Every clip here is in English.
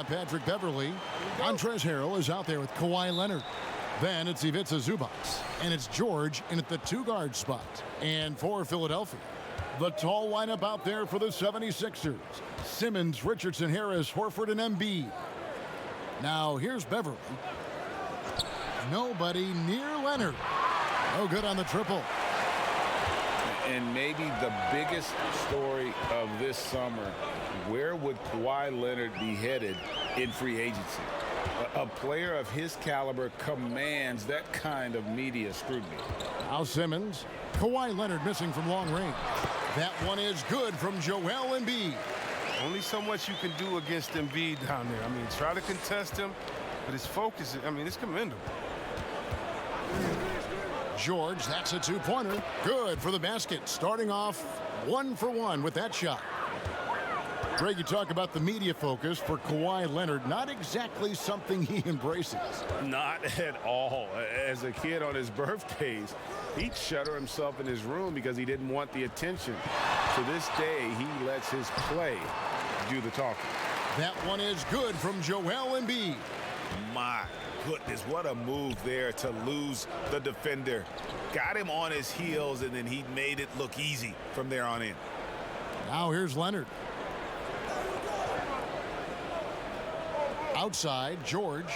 Patrick Beverley. Montrezl Harrell is out there with Kawhi Leonard. Then it's Ivica Zubac. And it's George in at the two-guard spot. And for Philadelphia, the tall lineup out there for the 76ers. Simmons, Richardson, Harris, Horford, and Embiid. Now here's Beverley. Nobody near Leonard. No good on the triple. And maybe the biggest story of this summer, where would Kawhi Leonard be headed in free agency? A player of his caliber commands that kind of media scrutiny. Now Simmons. Kawhi Leonard missing from long range. That one is good from Joel Embiid. Only so much you can do against Embiid down there. I mean, try to contest him, but his focus, I mean, it's commendable. George, that's a two-pointer. Good for the basket. Starting off 1 for 1 with that shot. Greg, you talk about the media focus for Kawhi Leonard. Not exactly something he embraces. Not at all. As a kid on his birthdays, he'd shutter himself in his room because he didn't want the attention. To this day, he lets his play do the talking. That one is good from Joel Embiid. My goodness, what a move there to lose the defender. Got him on his heels, and then he made it look easy from there on in. Now here's Leonard. Outside, George.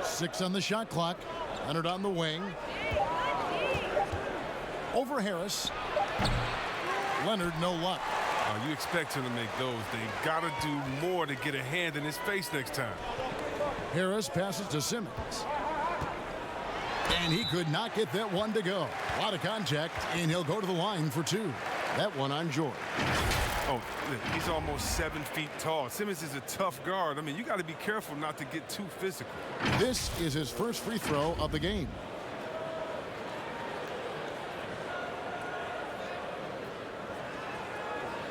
6 on the shot clock. Leonard on the wing. Over Harris. Leonard, no luck. You expect him to make those. They got to do more to get a hand in his face next time. Harris passes to Simmons. And he could not get that one to go. A lot of contact, and he'll go to the line for 2. That one on George. Oh, he's almost 7 feet tall. Simmons is a tough guard. I mean, you got to be careful not to get too physical. This is his first free throw of the game.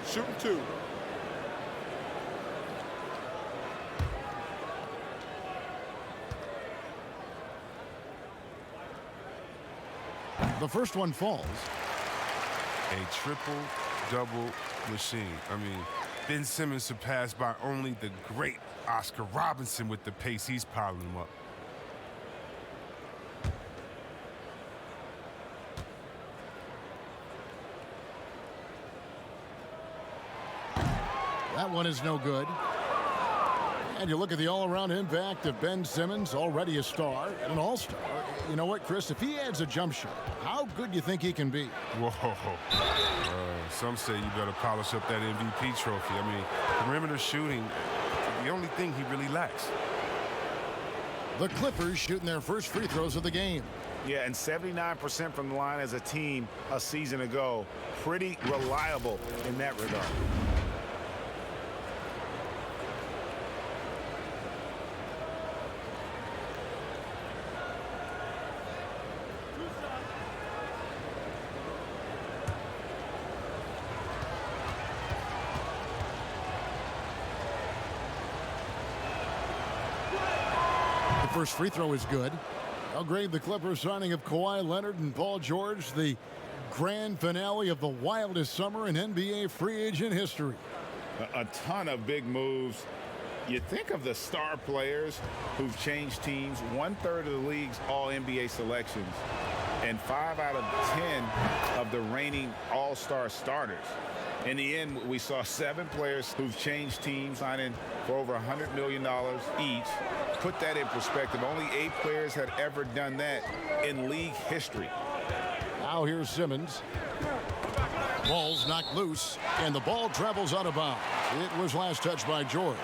Shooting 2. The first one falls. A triple-double machine. I mean, Ben Simmons surpassed by only the great Oscar Robinson with the pace he's piling them up. That one is no good. And you look at the all-around impact of Ben Simmons, already a star and an all-star. You know what, Chris? If he adds a jump shot, how good do you think he can be? Whoa. Some say you better polish up that MVP trophy. I mean, perimeter shooting, the only thing he really lacks. The Clippers shooting their first free throws of the game. Yeah, and 79% from the line as a team a season ago. Pretty reliable in that regard. First free throw is good. I'll grade the Clippers signing of Kawhi Leonard and Paul George, the grand finale of the wildest summer in NBA free agent history. A ton of big moves. You think of the star players who've changed teams, 1/3 of the league's all-NBA selections, and 5 out of 10 of the reigning all-star starters. In the end, we saw 7 players who've changed teams, signing for over $100 million each. Put that in perspective, only 8 players had ever done that in league history. Now here's Simmons. Ball's knocked loose, and the ball travels out of bounds. It was last touched by George.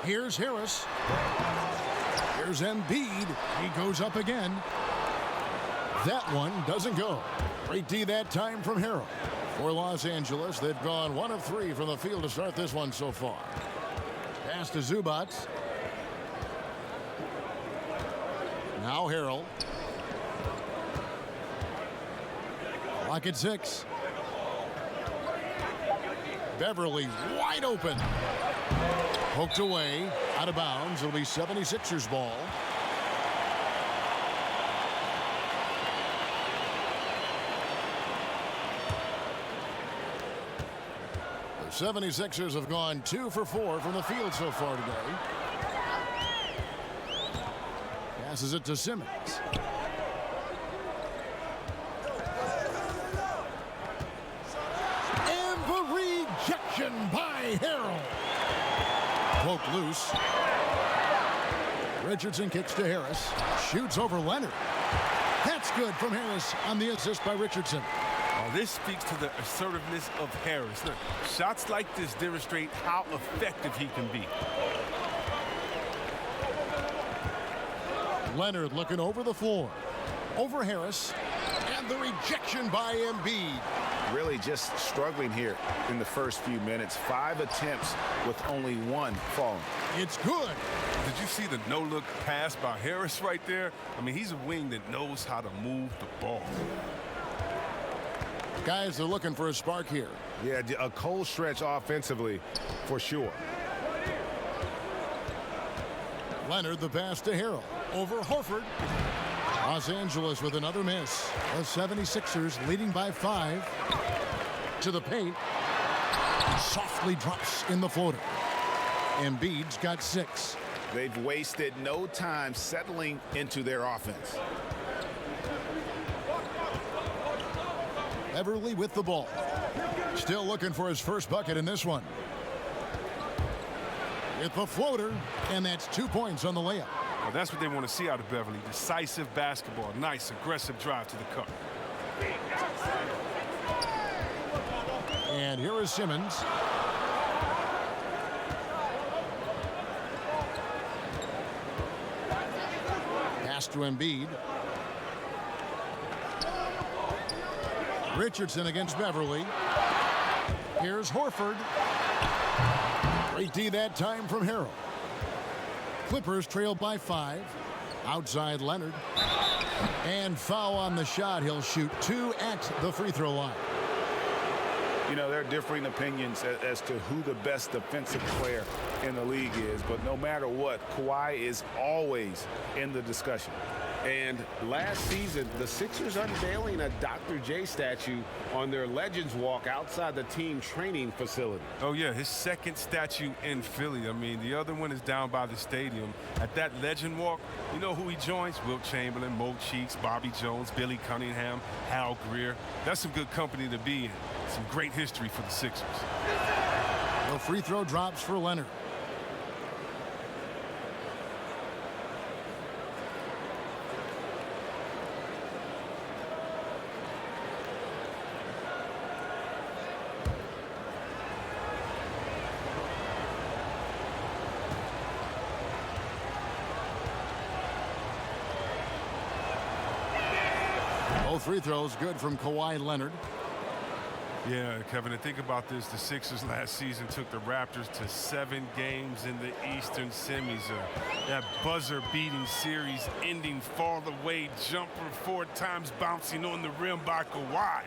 Here's Harris. Here's Embiid. He goes up again. That one doesn't go. Great D that time from Harrell. For Los Angeles, they've gone 1 of 3 from the field to start this one so far. Pass to Zubac. Now Harrell. Clock at 6. Beverley wide open. Poked away, out of bounds. It'll be 76ers ball. 76ers have gone 2 for 4 from the field so far today. Passes it to Simmons. And the rejection by Harrell. Poke loose. Richardson kicks to Harris. Shoots over Leonard. That's good from Harris on the assist by Richardson. Oh, this speaks to the assertiveness of Harris. Look, shots like this demonstrate how effective he can be. Leonard looking over the floor. Over Harris. And the rejection by Embiid. Really just struggling here in the first few minutes. 5 attempts with only 1 falling. It's good. Did you see the no-look pass by Harris right there? I mean, he's a wing that knows how to move the ball. Guys are looking for a spark here. Yeah, a cold stretch offensively for sure. Leonard the pass to Harrell. Over Horford. Los Angeles with another miss. The 76ers leading by 5. To the paint. Softly drops in the floater. Embiid's got 6. They've wasted no time settling into their offense. Beverly with the ball. Still looking for his first bucket in this one. With the floater, and that's 2 points on the layup. Well, that's what they want to see out of Beverly. Decisive basketball. Nice, aggressive drive to the cup. And here is Simmons. Pass to Embiid. Richardson against Beverly. Here's Horford. Great D that time from Harrell. Clippers trail by 5. Outside Leonard. And foul on the shot. He'll shoot 2 at the free throw line. You know, there are differing opinions as to who the best defensive player in the league is. But no matter what, Kawhi is always in the discussion. And last season, the Sixers unveiling a Dr. J statue on their Legends Walk outside the team training facility. Oh, yeah, his second statue in Philly. I mean, the other one is down by the stadium. At that Legend Walk, you know who he joins? Wilt Chamberlain, Mo Cheeks, Bobby Jones, Billy Cunningham, Hal Greer. That's some good company to be in. Some great history for the Sixers. The free throw drops for Leonard. Both free throws good from Kawhi Leonard. Yeah, Kevin, and think about this. The Sixers last season took the Raptors to 7 games in the Eastern semis. That buzzer-beating series ending fall-away jumper 4 times bouncing on the rim by Kawhi.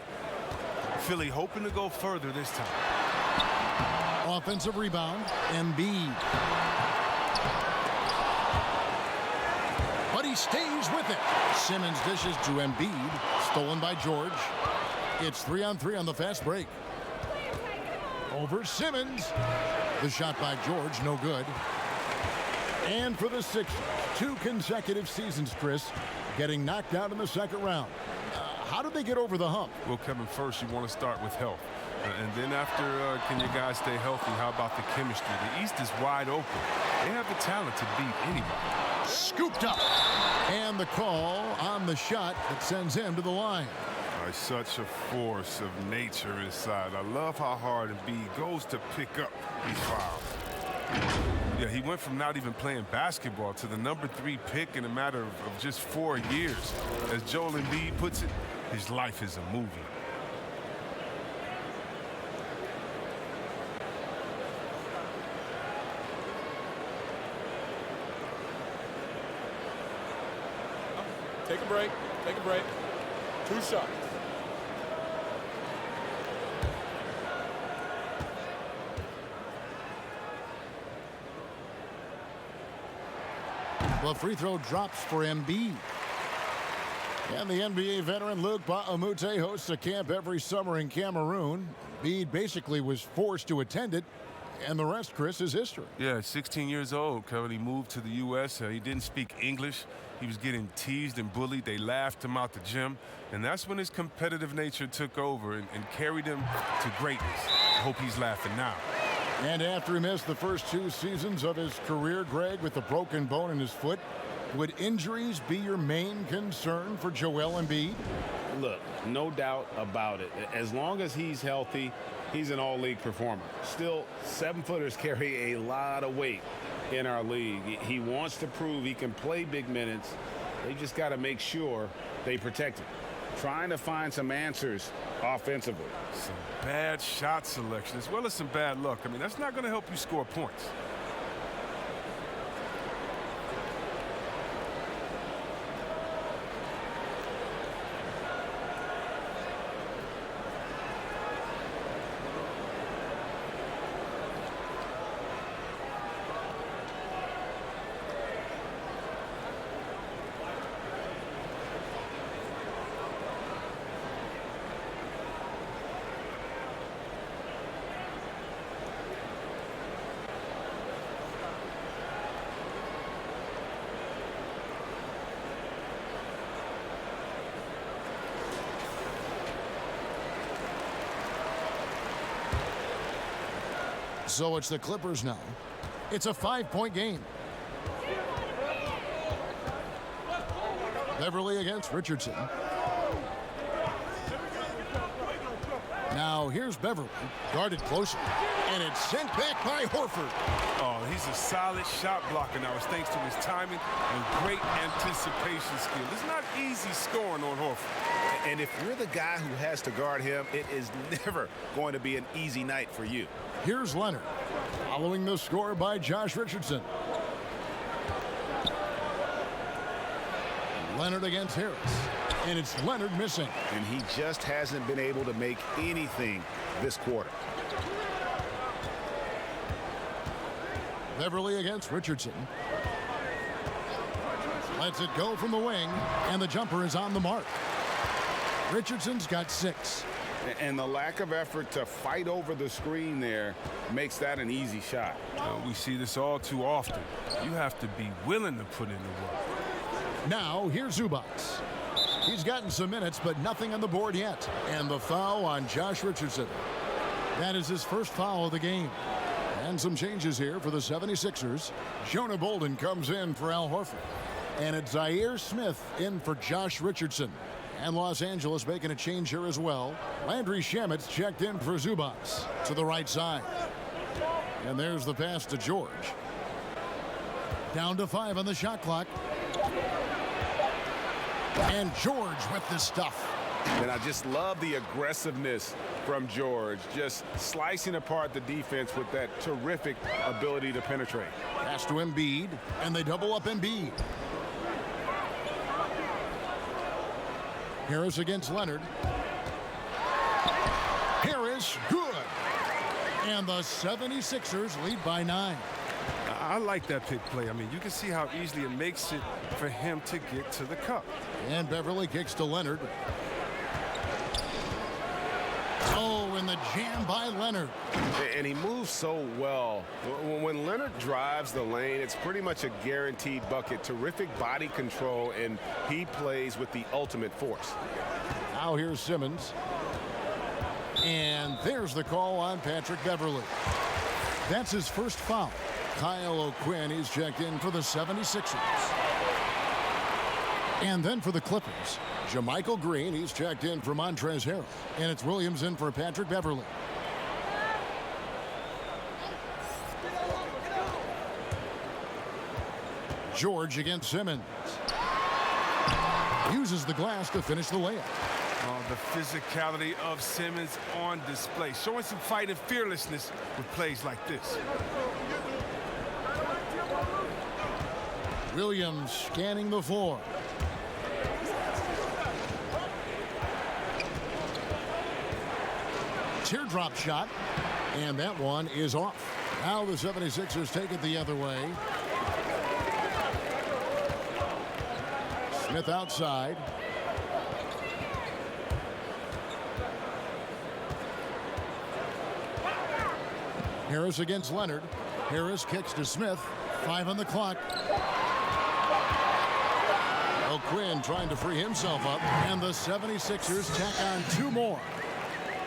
Philly hoping to go further this time. Offensive rebound, Embiid. But he stays with it. Simmons dishes to Embiid. Stolen by George. It's 3-on-3 on the fast break. Over Simmons. The shot by George, no good. And for the Sixers, 2 consecutive seasons, Chris, getting knocked out in the second round. How did they get over the hump? Well, Kevin, first you want to start with health. And then after, can you guys stay healthy? How about the chemistry? The East is wide open. They have the talent to beat anybody. Scooped up. And the call on the shot that sends him to the line. Such a force of nature inside. I love how hard Embiid goes to pick up these fouls. Yeah, he went from not even playing basketball to the number 3 pick in a matter of just 4 years. As Joel Embiid puts it, his life is a movie. Take a break. Take a break. 2 shots. Well, free throw drops for Embiid. And the NBA veteran Luke Baamute hosts a camp every summer in Cameroon. Embiid basically was forced to attend it, and the rest, Chris, is history. Yeah, 16 years old, Kevin. He moved to the U.S. He didn't speak English. He was getting teased and bullied. They laughed him out the gym. And that's when his competitive nature took over and carried him to greatness. I hope he's laughing now. And after he missed the first 2 seasons of his career, Greg, with a broken bone in his foot, would injuries be your main concern for Joel Embiid? Look, no doubt about it. As long as he's healthy, he's an all-league performer. Still, 7-footers carry a lot of weight in our league. He wants to prove he can play big minutes. They just got to make sure they protect him. Trying to find some answers offensively. Some bad shot selection as well as some bad luck. I mean, that's not going to help you score points. So it's the Clippers now. It's a 5-point game. Beverly against Richardson. Now here's Beverly, guarded closer, and it's sent back by Horford. Oh, he's a solid shot blocker now. It's thanks to his timing and great anticipation skill. It's not easy scoring on Horford. And if you're the guy who has to guard him, it is never going to be an easy night for you. Here's Leonard, following the score by Josh Richardson. Leonard against Harris, and it's Leonard missing. And he just hasn't been able to make anything this quarter. Beverly against Richardson. Lets it go from the wing, and the jumper is on the mark. Richardson's got 6. And the lack of effort to fight over the screen there makes that an easy shot. We see this all too often. You have to be willing to put in the work. Now, here's Zubac. He's gotten some minutes, but nothing on the board yet. And the foul on Josh Richardson. That is his first foul of the game. And some changes here for the 76ers. Jonah Bolden comes in for Al Horford. And it's Zaire Smith in for Josh Richardson. And Los Angeles making a change here as well. Landry Shamet's checked in for Zubac to the right side. And there's the pass to George. Down to 5 on the shot clock. And George with the stuff. And I just love the aggressiveness from George. Just slicing apart the defense with that terrific ability to penetrate. Pass to Embiid, and they double up Embiid. Harris against Leonard. Harris, good. And the 76ers lead by 9. I like that pick play. I mean, you can see how easily it makes it for him to get to the cup. And Beverly kicks to Leonard. Oh, and the jam by Leonard. And he moves so well. When Leonard drives the lane, it's pretty much a guaranteed bucket. Terrific body control, and he plays with the ultimate force. Now here's Simmons. And there's the call on Patrick Beverly. That's his first foul. Kyle O'Quinn is checked in for the 76ers. And then for the Clippers, JaMychal Green, he's checked in for Montrezl Harrell. And it's Williams in for Patrick Beverly. George against Simmons. Uses the glass to finish the layup. Oh, the physicality of Simmons on display. Showing some fight and fearlessness with plays like this. Williams scanning the floor. Teardrop shot, and that one is off. Now the 76ers take it the other way. Smith outside. Harris against Leonard. Harris kicks to Smith. 5 on the clock. O'Quinn trying to free himself up, and the 76ers tack on 2 more.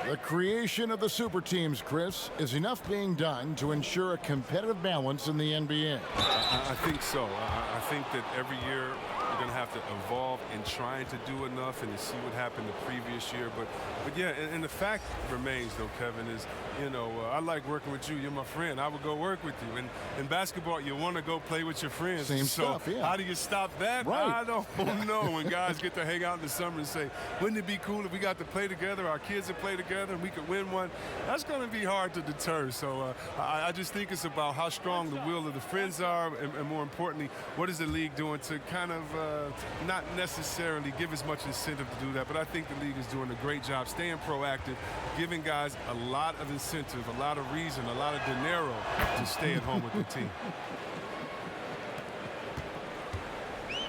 The creation of the super teams, Chris, is enough being done to ensure a competitive balance in the NBA. I think so. I think that every year we're going to have to evolve in trying to do enough and to see what happened the previous year. But yeah, and the fact remains, though, Kevin, is, I like working with you. You're my friend. I would go work with you. And in basketball, you want to go play with your friends. Same stuff, yeah. How do you stop that? Right. I don't know. When guys get to hang out in the summer and say, wouldn't it be cool if we got to play together, our kids would play together, and we could win one? That's going to be hard to deter. So I just think it's about how strong the will of the friends are, and more importantly, what is the league doing to kind of not necessarily give as much incentive to do that, but I think the league is doing a great job staying proactive, giving guys a lot of incentive, a lot of reason, a lot of dinero to stay at home with their team.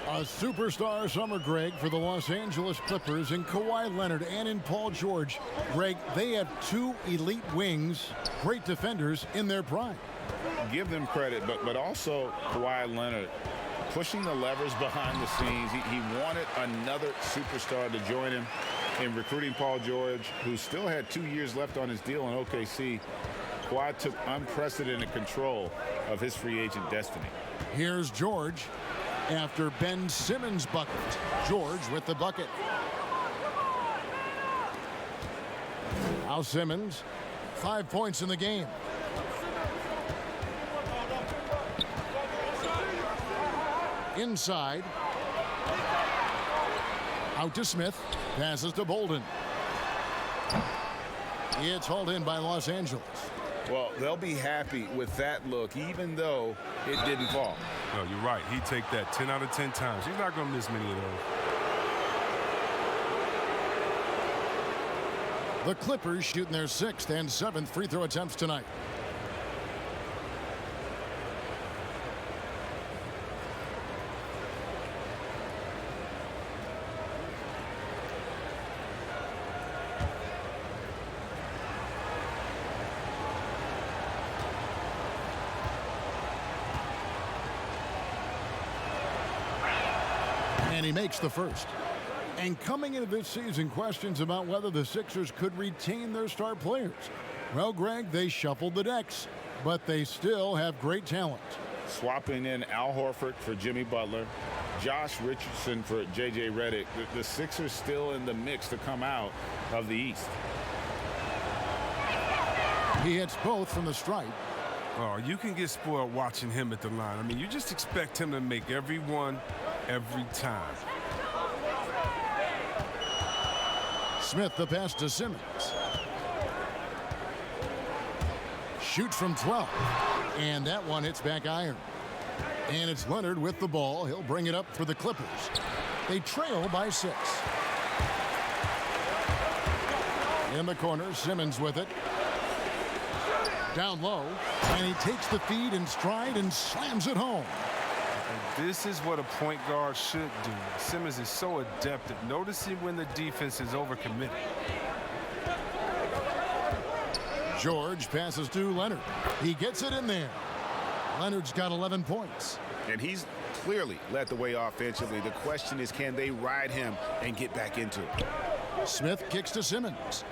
A superstar summer, Greg, for the Los Angeles Clippers in Kawhi Leonard and in Paul George. Greg, they have 2 elite wings, great defenders in their prime. Give them credit, but also Kawhi Leonard pushing the levers behind the scenes. He wanted another superstar to join him in recruiting Paul George, who still had 2 years left on his deal in OKC. Kawhi took unprecedented control of his free agent destiny. Here's George after Ben Simmons' bucket. George with the bucket. Now Simmons, 5 points in the game. Inside. Out to Smith. Passes to Bolden. It's hauled in by Los Angeles. Well, they'll be happy with that look, even though it didn't fall. No, you're right. He'd take that 10 out of 10 times. He's not going to miss many of those. The Clippers shooting their 6th and 7th free throw attempts tonight. And he makes the first. And coming into this season, questions about whether the Sixers could retain their star players. Well, Greg, they shuffled the decks, but they still have great talent. Swapping in Al Horford for Jimmy Butler, Josh Richardson for J.J. Redick. The Sixers still in the mix to come out of the East. He hits both from the stripe. Oh, you can get spoiled watching him at the line. I mean, you just expect him to make every one every time. Smith the pass to Simmons. Shoots from 12. And that one hits back iron. And it's Leonard with the ball. He'll bring it up for the Clippers. They trail by 6. In the corner, Simmons with it. Down low. And he takes the feed in stride and slams it home. This is what a point guard should do. Simmons is so adept at noticing when the defense is overcommitted. George passes to Leonard. He gets it in there. Leonard's got 11 points. And he's clearly led the way offensively. The question is, can they ride him and get back into it? Smith kicks to Simmons.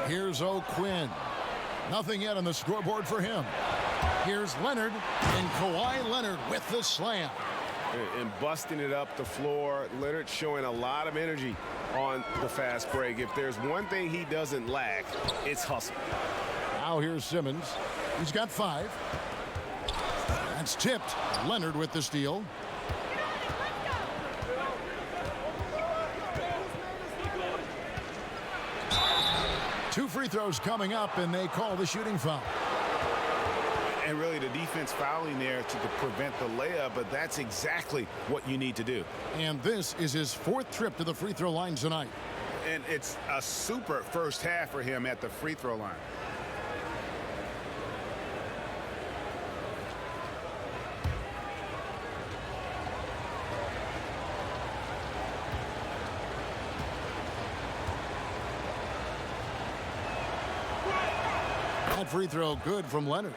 Here's O'Quinn. Nothing yet on the scoreboard for him. Here's Leonard, and Kawhi Leonard with the slam. And busting it up the floor. Leonard showing a lot of energy on the fast break. If there's one thing he doesn't lack, it's hustle. Now here's Simmons. He's got 5. That's tipped. Leonard with the steal. Two free throws coming up, and they call the shooting foul. And really the defense fouling there to prevent the layup, but that's exactly what you need to do. And this is his 4th trip to the free throw line tonight. And it's a super first half for him at the free throw line. That free throw good from Leonard.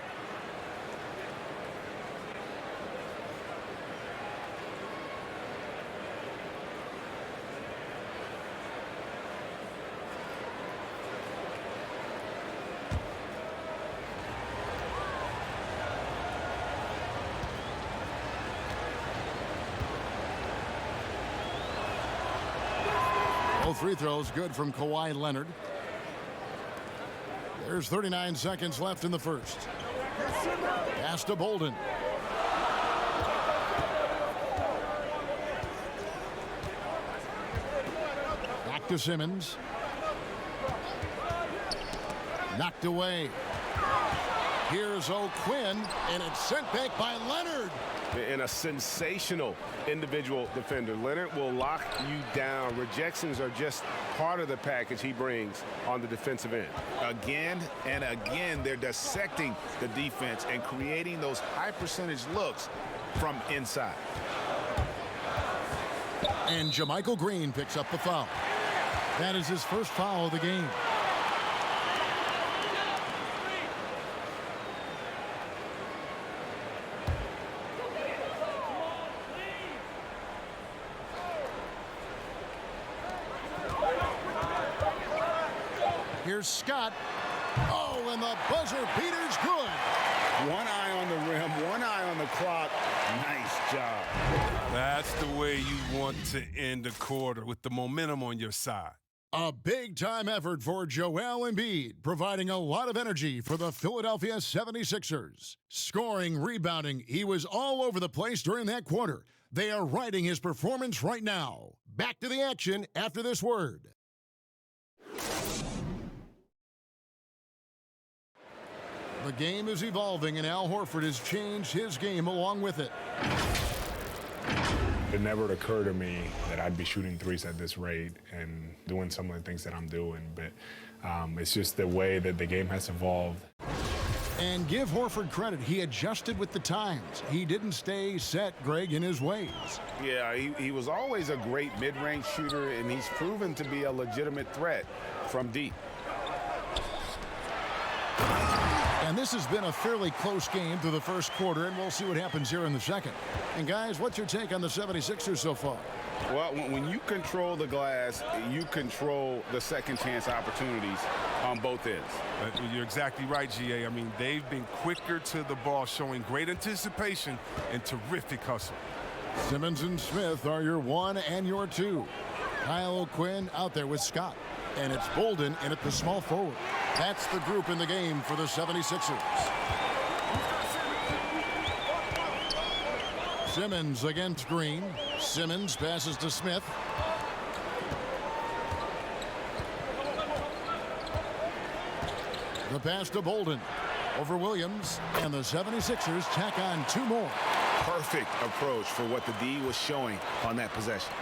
Both free throws good from Kawhi Leonard. There's 39 seconds left in the first. Pass to Bolden. Back to Simmons. Knocked away. Here's O'Quinn, and it's sent back by Leonard. And a sensational individual defender. Leonard will lock you down. Rejections are just part of the package he brings on the defensive end. Again and again, they're dissecting the defense and creating those high percentage looks from inside. And JaMychal Green picks up the foul. That is his first foul of the game. Here's Scott. Oh, and the buzzer beater's good. One eye on the rim, one eye on the clock. Nice job. That's the way you want to end a quarter, with the momentum on your side. A big-time effort for Joel Embiid, providing a lot of energy for the Philadelphia 76ers. Scoring, rebounding, he was all over the place during that quarter. They are riding his performance right now. Back to the action after this word. The game is evolving, and Al Horford has changed his game along with it. It never occurred to me that I'd be shooting threes at this rate and doing some of the things that I'm doing, but it's just the way that the game has evolved. And give Horford credit. He adjusted with the times. He didn't stay set, Greg, in his ways. Yeah, he was always a great mid-range shooter, and he's proven to be a legitimate threat from deep. And this has been a fairly close game through the first quarter, and we'll see what happens here in the second. And, guys, what's your take on the 76ers so far? Well, when you control the glass, you control the second chance opportunities on both ends. You're exactly right, GA. I mean, they've been quicker to the ball, showing great anticipation and terrific hustle. Simmons and Smith are your 1 and your 2. Kyle O'Quinn out there with Scott. And it's Bolden in at the small forward. That's the group in the game for the 76ers. Simmons against Green. Simmons passes to Smith. The pass to Bolden over Williams, and the 76ers tack on 2 more. Perfect approach for what the D was showing on that possession.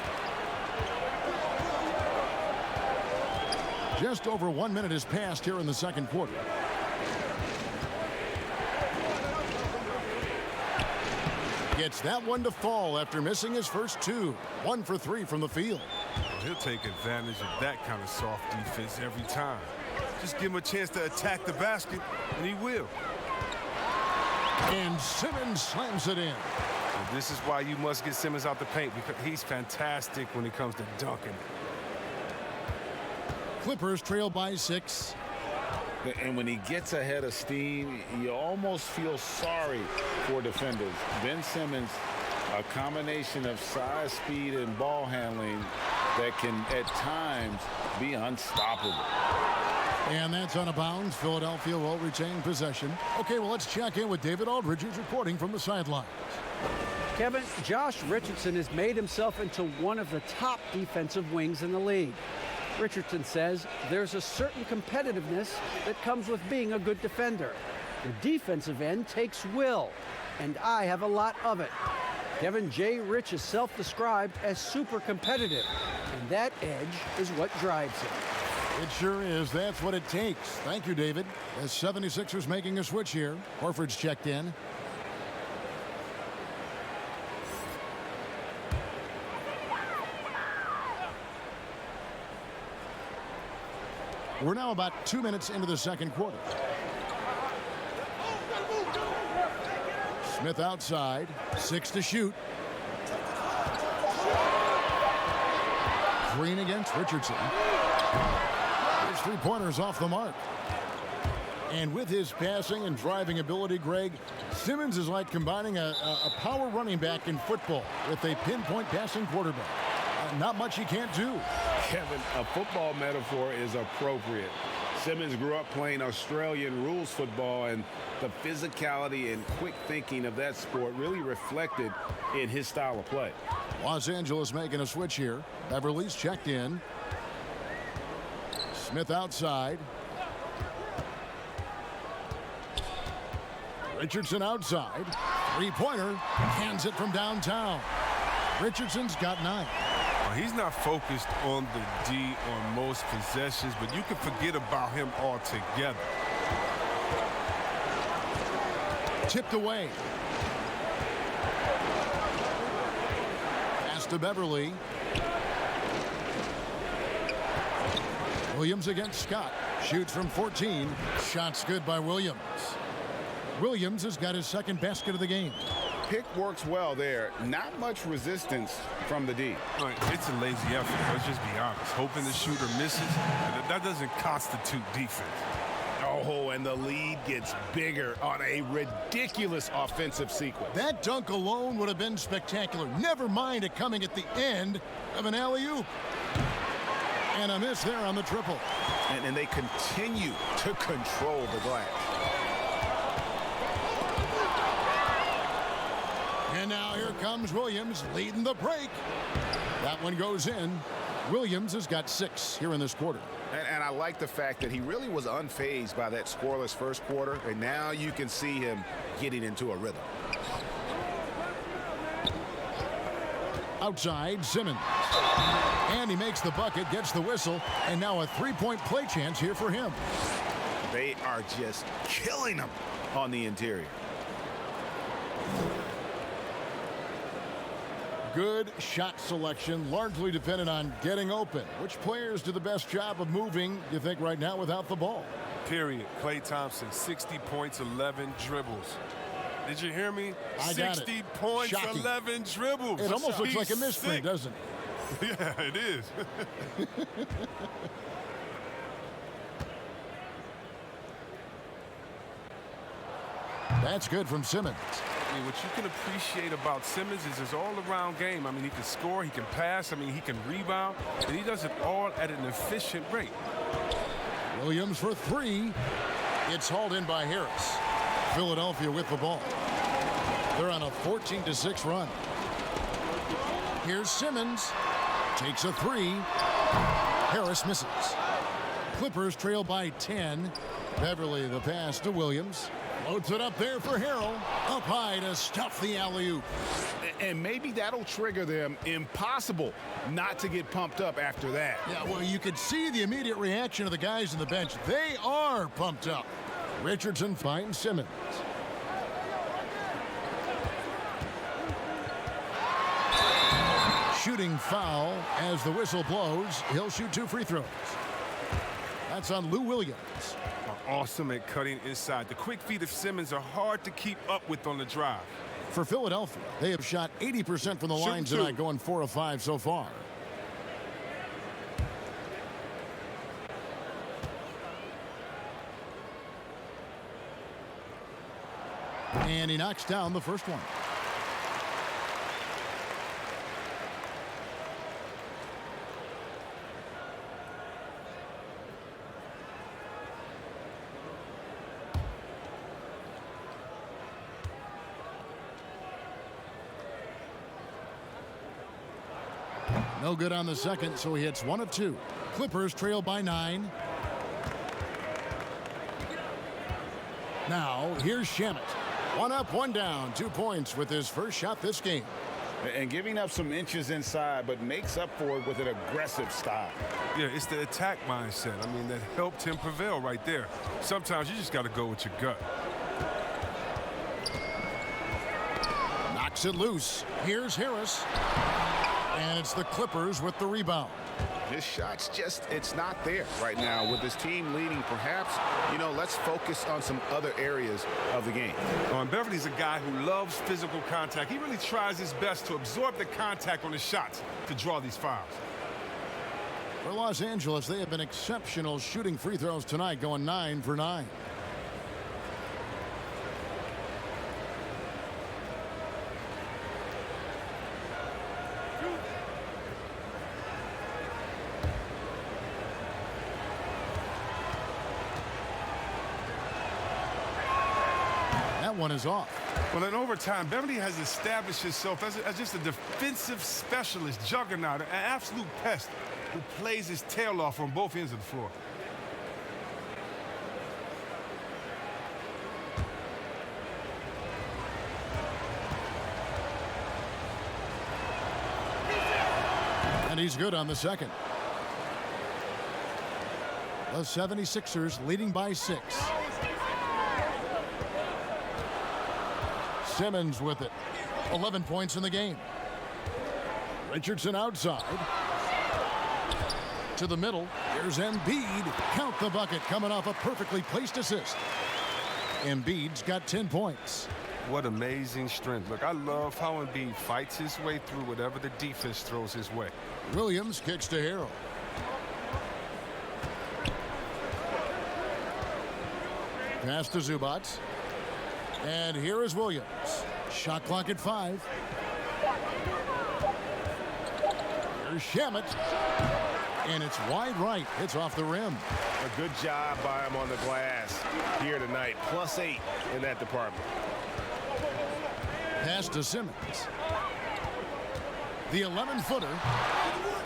Just over 1 minute has passed here in the second quarter. Gets that one to fall after missing his first 2. 1 for 3 from the field. Well, he'll take advantage of that kind of soft defense every time. Just give him a chance to attack the basket, and he will. And Simmons slams it in. Well, this is why you must get Simmons out the paint, because he's fantastic when it comes to dunking. Clippers trail by 6. And when he gets ahead of steam, you almost feel sorry for defenders. Ben Simmons, a combination of size, speed, and ball handling that can, at times, be unstoppable. And that's out of bounds. Philadelphia will retain possession. Okay, well, let's check in with David Aldridge, who's reporting from the sidelines. Kevin, Josh Richardson has made himself into one of the top defensive wings in the league. Richardson says there's a certain competitiveness that comes with being a good defender. The defensive end takes will, and I have a lot of it. Kevin J. Rich is self-described as super competitive, and that edge is what drives him. It sure is. That's what it takes. Thank you, David. The 76ers making a switch here. Horford's checked in. We're now about 2 minutes into the second quarter. Smith outside, 6 to shoot. Green against Richardson. His three-pointers off the mark. And with his passing and driving ability, Greg, Simmons is like combining a power running back in football with a pinpoint passing quarterback. Not much he can't do. Kevin, a football metaphor is appropriate. Simmons grew up playing Australian rules football, and the physicality and quick thinking of that sport really reflected in his style of play. Los Angeles making a switch here. Beverly's checked in. Smith outside. Richardson outside. Three-pointer. Hands it from downtown. Richardson's got 9. He's not focused on the D on most possessions, but you can forget about him altogether. Tipped away. Pass to Beverly. Williams against Scott. Shoots from 14. Shots good by Williams. Williams has got his second basket of the game. Pick works well there. Not much resistance from the D. It's a lazy effort. Let's just be honest. Hoping the shooter misses, that doesn't constitute defense. Oh, and the lead gets bigger on a ridiculous offensive sequence. That dunk alone would have been spectacular. Never mind it coming at the end of an alley-oop. And a miss there on the triple. And they continue to control the glass. And now here comes Williams leading the break. That one goes in. Williams has got 6 here in this quarter. And I like the fact that he really was unfazed by that scoreless first quarter. And now you can see him getting into a rhythm. Outside, Simmons. And he makes the bucket, gets the whistle, and now a three-point play chance here for him. They are just killing him on the interior. Good shot selection, largely dependent on getting open. Which players do the best job of moving, you think, right now without the ball? Period. Klay Thompson, 60 points, 11 dribbles. Did you hear me? I got 60 it. points, Shocking. 11 dribbles. It almost looks like a He's misprint, sick. doesn't it? Yeah, it is. That's good from Simmons. I mean, what you can appreciate about Simmons is his all-around game. I mean, he can score, he can pass, I mean, he can rebound, and he does it all at an efficient rate. Williams for 3. It's hauled in by Harris. Philadelphia with the ball. They're on a 14-6 run. Here's Simmons. Takes a 3. Harris misses. Clippers trail by 10. Beverly the pass to Williams. Loads it up there for Harrell. Up high to stuff the alley-oop. And maybe that'll trigger them. Impossible not to get pumped up after that. Yeah, well, you could see the immediate reaction of the guys on the bench. They are pumped up. Richardson finds Simmons. Shooting foul as the whistle blows. He'll shoot 2 free throws. That's on Lou Williams. Awesome at cutting inside. The quick feet of Simmons are hard to keep up with on the drive. For Philadelphia, they have shot 80% from the line tonight, going 4 of 5 so far. And he knocks down the first one. No good on the second, so he hits 1 of 2. Clippers trail by 9. Now, here's Shamet. 1 up, 1 down. 2 points with his first shot this game. And giving up some inches inside, but makes up for it with an aggressive style. Yeah, it's the attack mindset. I mean, that helped him prevail right there. Sometimes you just got to go with your gut. Knocks it loose. Here's Harris. And it's the Clippers with the rebound. His shot's just, it's not there right now. With his team leading, perhaps, let's focus on some other areas of the game. And Beverly's a guy who loves physical contact. He really tries his best to absorb the contact on his shots to draw these fouls. For Los Angeles, they have been exceptional shooting free throws tonight, going 9 for 9. That one is off. Well, in overtime, Beverly has established himself as just a defensive specialist, juggernaut, an absolute pest who plays his tail off on both ends of the floor. And he's good on the second. The 76ers leading by 6. Simmons with it. 11 points in the game. Richardson outside. To the middle. Here's Embiid. Count the bucket, coming off a perfectly placed assist. Embiid's got 10 points. What amazing strength. Look, I love how Embiid fights his way through whatever the defense throws his way. Williams kicks to Harrell. Pass to Zubac. And here is Williams. Shot clock at 5. Here's Shamet. And it's wide right. It's off the rim. A good job by him on the glass here tonight. +8 in that department. Pass to Simmons. The 11-footer.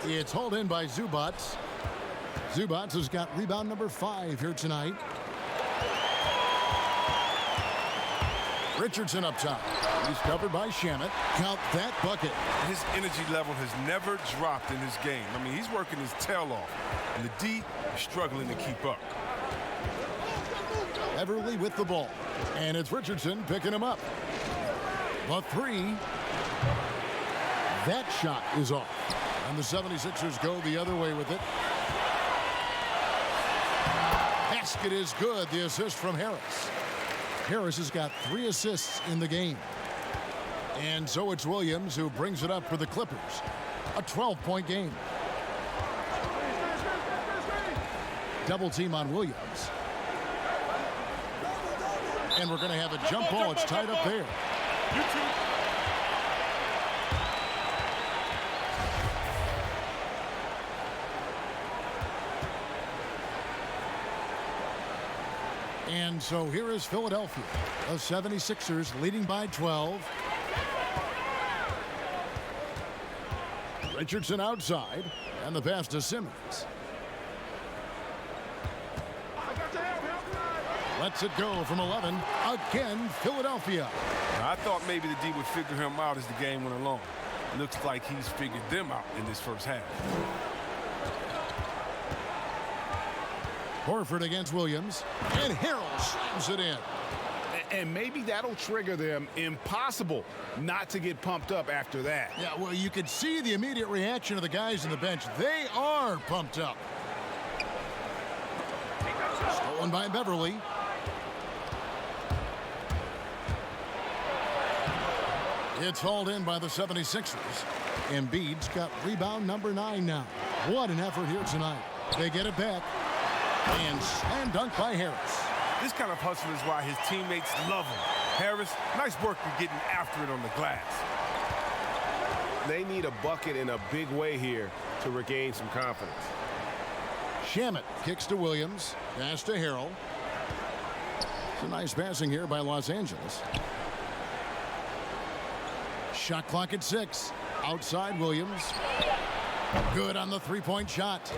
It's hauled in by Zubac. Zubac has got rebound number 5 here tonight. Richardson up top. He's covered by Shamet. Count that bucket. His energy level has never dropped in his game. I mean, he's working his tail off. And the D is struggling to keep up. Everly with the ball. And it's Richardson picking him up. The 3. That shot is off. And the 76ers go the other way with it. Basket is good. The assist from Harris. Harris has got 3 assists in the game. And so it's Williams who brings it up for the Clippers. A 12-point game. Double team on Williams. And we're going to have a jump ball. It's tied up there. And so here is Philadelphia. The 76ers leading by 12. Richardson outside. And the pass to Simmons. Lets it go from 11. Again, Philadelphia. Now, I thought maybe the D would figure him out as the game went along. Looks like he's figured them out in this first half. Horford against Williams. And Harrell slams it in. And maybe that'll trigger them. Impossible not to get pumped up after that. Yeah, well, you could see the immediate reaction of the guys on the bench. They are pumped up. Stolen by Beverly. It's hauled in by the 76ers. Embiid's got rebound number 9 now. What an effort here tonight. They get it back. And slam dunk by Harris. This kind of hustle is why his teammates love him. Harris, nice work for getting after it on the glass. They need a bucket in a big way here to regain some confidence. Shamet kicks to Williams. Pass to Harrell. It's a nice passing here by Los Angeles. Shot clock at 6. Outside Williams. Good on the three-point shot.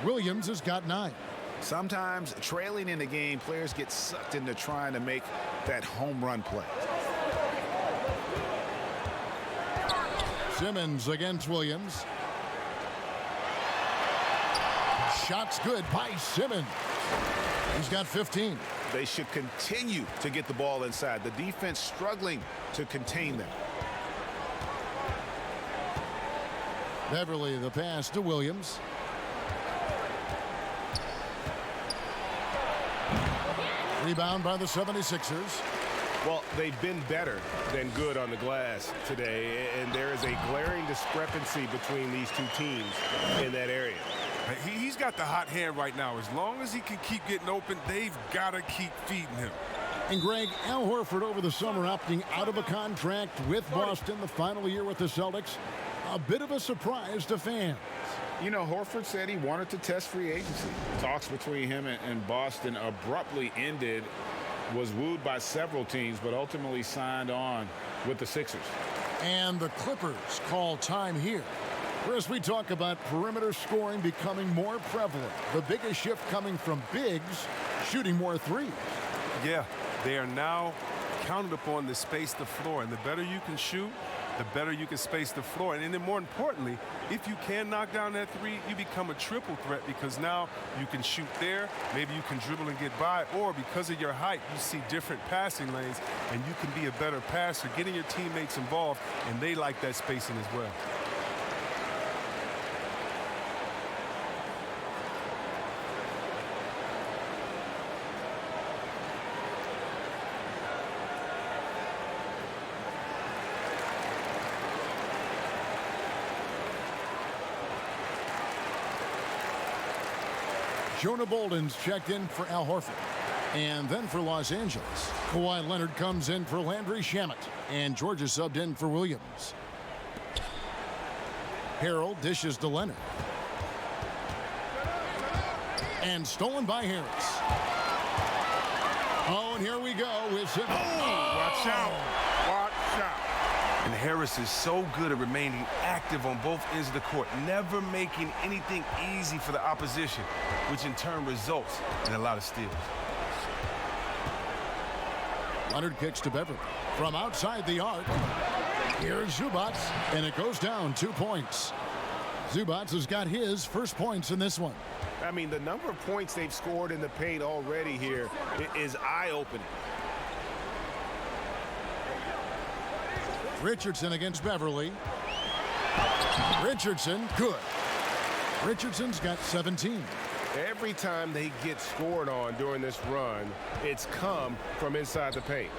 Williams has got 9. Sometimes trailing in the game, players get sucked into trying to make that home run play. Simmons against Williams. Shot's good by Simmons. He's got 15. They should continue to get the ball inside. The defense struggling to contain them. Beverly the pass to Williams. Rebound by the 76ers. Well, they've been better than good on the glass today, and there is a glaring discrepancy between these two teams in that area. He's got the hot hand right now. As long as he can keep getting open, they've got to keep feeding him. And Greg, Al Horford over the summer opting out of a contract with Boston the final year with the Celtics. A bit of a surprise to fans. You know, Horford said he wanted to test free agency. Talks between him and Boston abruptly ended, was wooed by several teams, but ultimately signed on with the Sixers. And the Clippers call time here. First, we talk about perimeter scoring becoming more prevalent. The biggest shift coming from bigs shooting more threes. Yeah, they are now counted upon to space the floor, and the better you can shoot, the better you can space the floor. And then more importantly, if you can knock down that three, you become a triple threat because now you can shoot there, maybe you can dribble and get by, or because of your height, you see different passing lanes, and you can be a better passer, getting your teammates involved, and they like that spacing as well. Jonah Bolden's checked in for Al Horford. And then for Los Angeles, Kawhi Leonard comes in for Landry Shamet. And George is subbed in for Williams. Harrell dishes to Leonard. And stolen by Harris. Oh, and here we go with Simmons. Watch out. Watch out. And Harris is so good at remaining active on both ends of the court, never making anything easy for the opposition, which in turn results in a lot of steals. Leonard kicks to Beverly. From outside the arc, here's Zubac, and it goes down 2 points. Zubac has got his first points in this one. I mean, the number of points they've scored in the paint already here is eye-opening. Richardson against Beverly. Richardson, good. Richardson's got 17. Every time they get scored on during this run, it's come from inside the paint.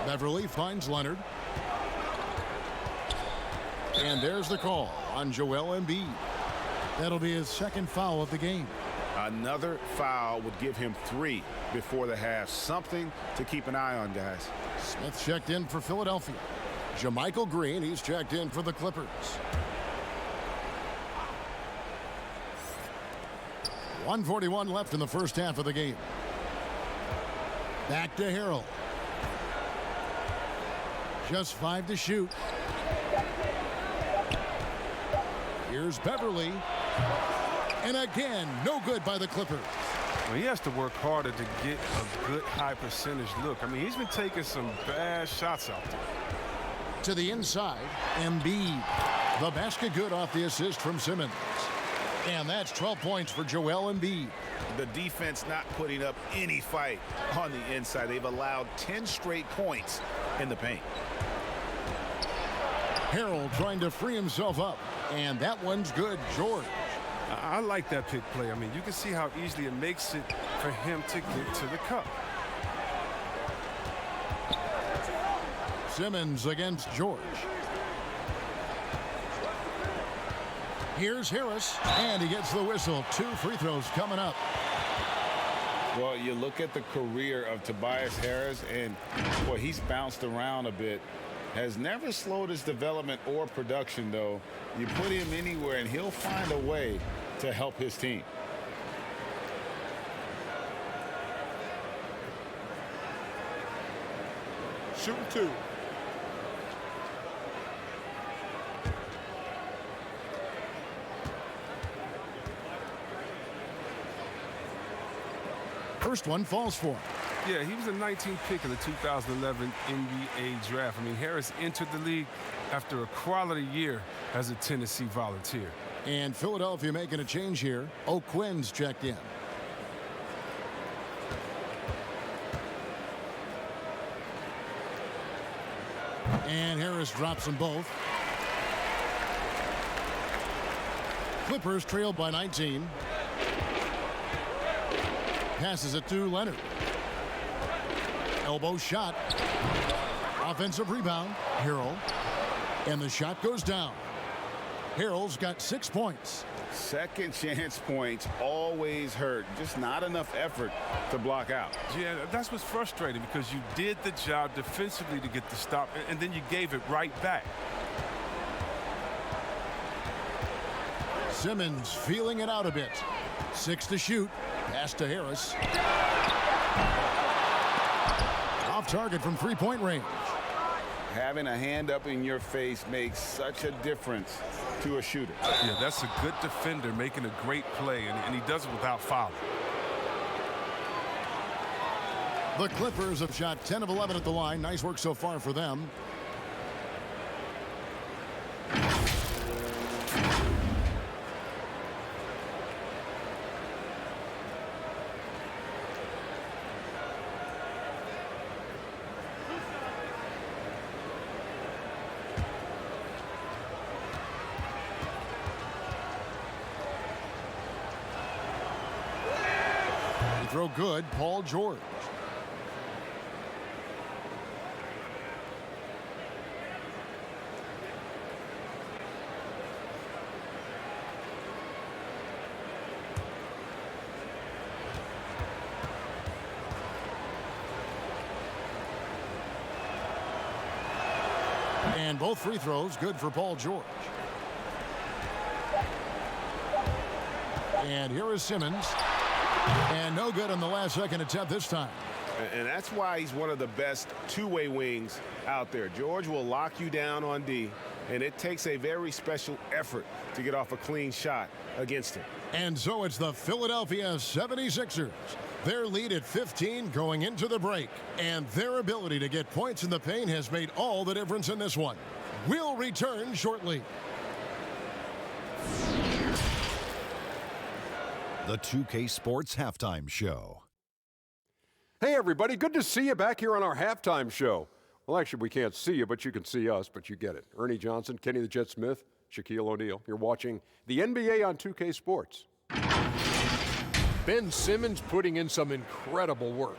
Beverly finds Leonard. And there's the call on Joel Embiid. That'll be his second foul of the game. Another foul would give him 3 before the half. Something to keep an eye on, guys. Smith checked in for Philadelphia. JaMychal Green, he's checked in for the Clippers. 1:41 left in the first half of the game. Back to Harrell. Just 5 to shoot. Here's Beverly. And again, no good by the Clippers. Well, he has to work harder to get a good high percentage look. I mean, he's been taking some bad shots out there. To the inside, Embiid. The basket good off the assist from Simmons. And that's 12 points for Joel Embiid. The defense not putting up any fight on the inside. They've allowed 10 straight points in the paint. Harrell trying to free himself up. And that one's good, George. I like that pick play. I mean, you can see how easily it makes it for him to get to the cup. Simmons against George. Here's Harris, and he gets the whistle. 2 free throws coming up. Well, you look at the career of Tobias Harris, and boy, he's bounced around a bit. Has never slowed his development or production, though. You put him anywhere, and he'll find a way to help his team. Shooting 2. First one falls for him. Yeah, he was the 19th pick in the 2011 NBA draft. I mean, Harris entered the league after a quality year as a Tennessee Volunteer. And Philadelphia making a change here. O'Quinn's checked in. And Harris drops them both. Clippers trail by 19. Passes it to Leonard. Elbow shot. Offensive rebound. Harrell. And the shot goes down. Harrell's got 6 points. Second chance points always hurt. Just not enough effort to block out. Yeah, that's what's frustrating because you did the job defensively to get the stop, and then you gave it right back. Simmons feeling it out a bit. 6 to shoot. Pass to Harris. Off target from three-point range. Having a hand up in your face makes such a difference to a shooter. Yeah, that's a good defender making a great play, and he does it without fouling. The Clippers have shot 10 of 11 at the line. Nice work so far for them. Throw good, Paul George. And both free throws good for Paul George. And here is Simmons. And no good on the last second attempt this time. And that's why he's one of the best two-way wings out there. George will lock you down on D, and it takes a very special effort to get off a clean shot against him. And so it's the Philadelphia 76ers. Their lead at 15 going into the break. And their ability to get points in the paint has made all the difference in this one. We'll return shortly. The 2K Sports Halftime Show. Hey, everybody. Good to see you back here on our halftime show. Well, actually, we can't see you, but you can see us, but you get it. Ernie Johnson, Kenny the Jet Smith, Shaquille O'Neal. You're watching the NBA on 2K Sports. Ben Simmons putting in some incredible work.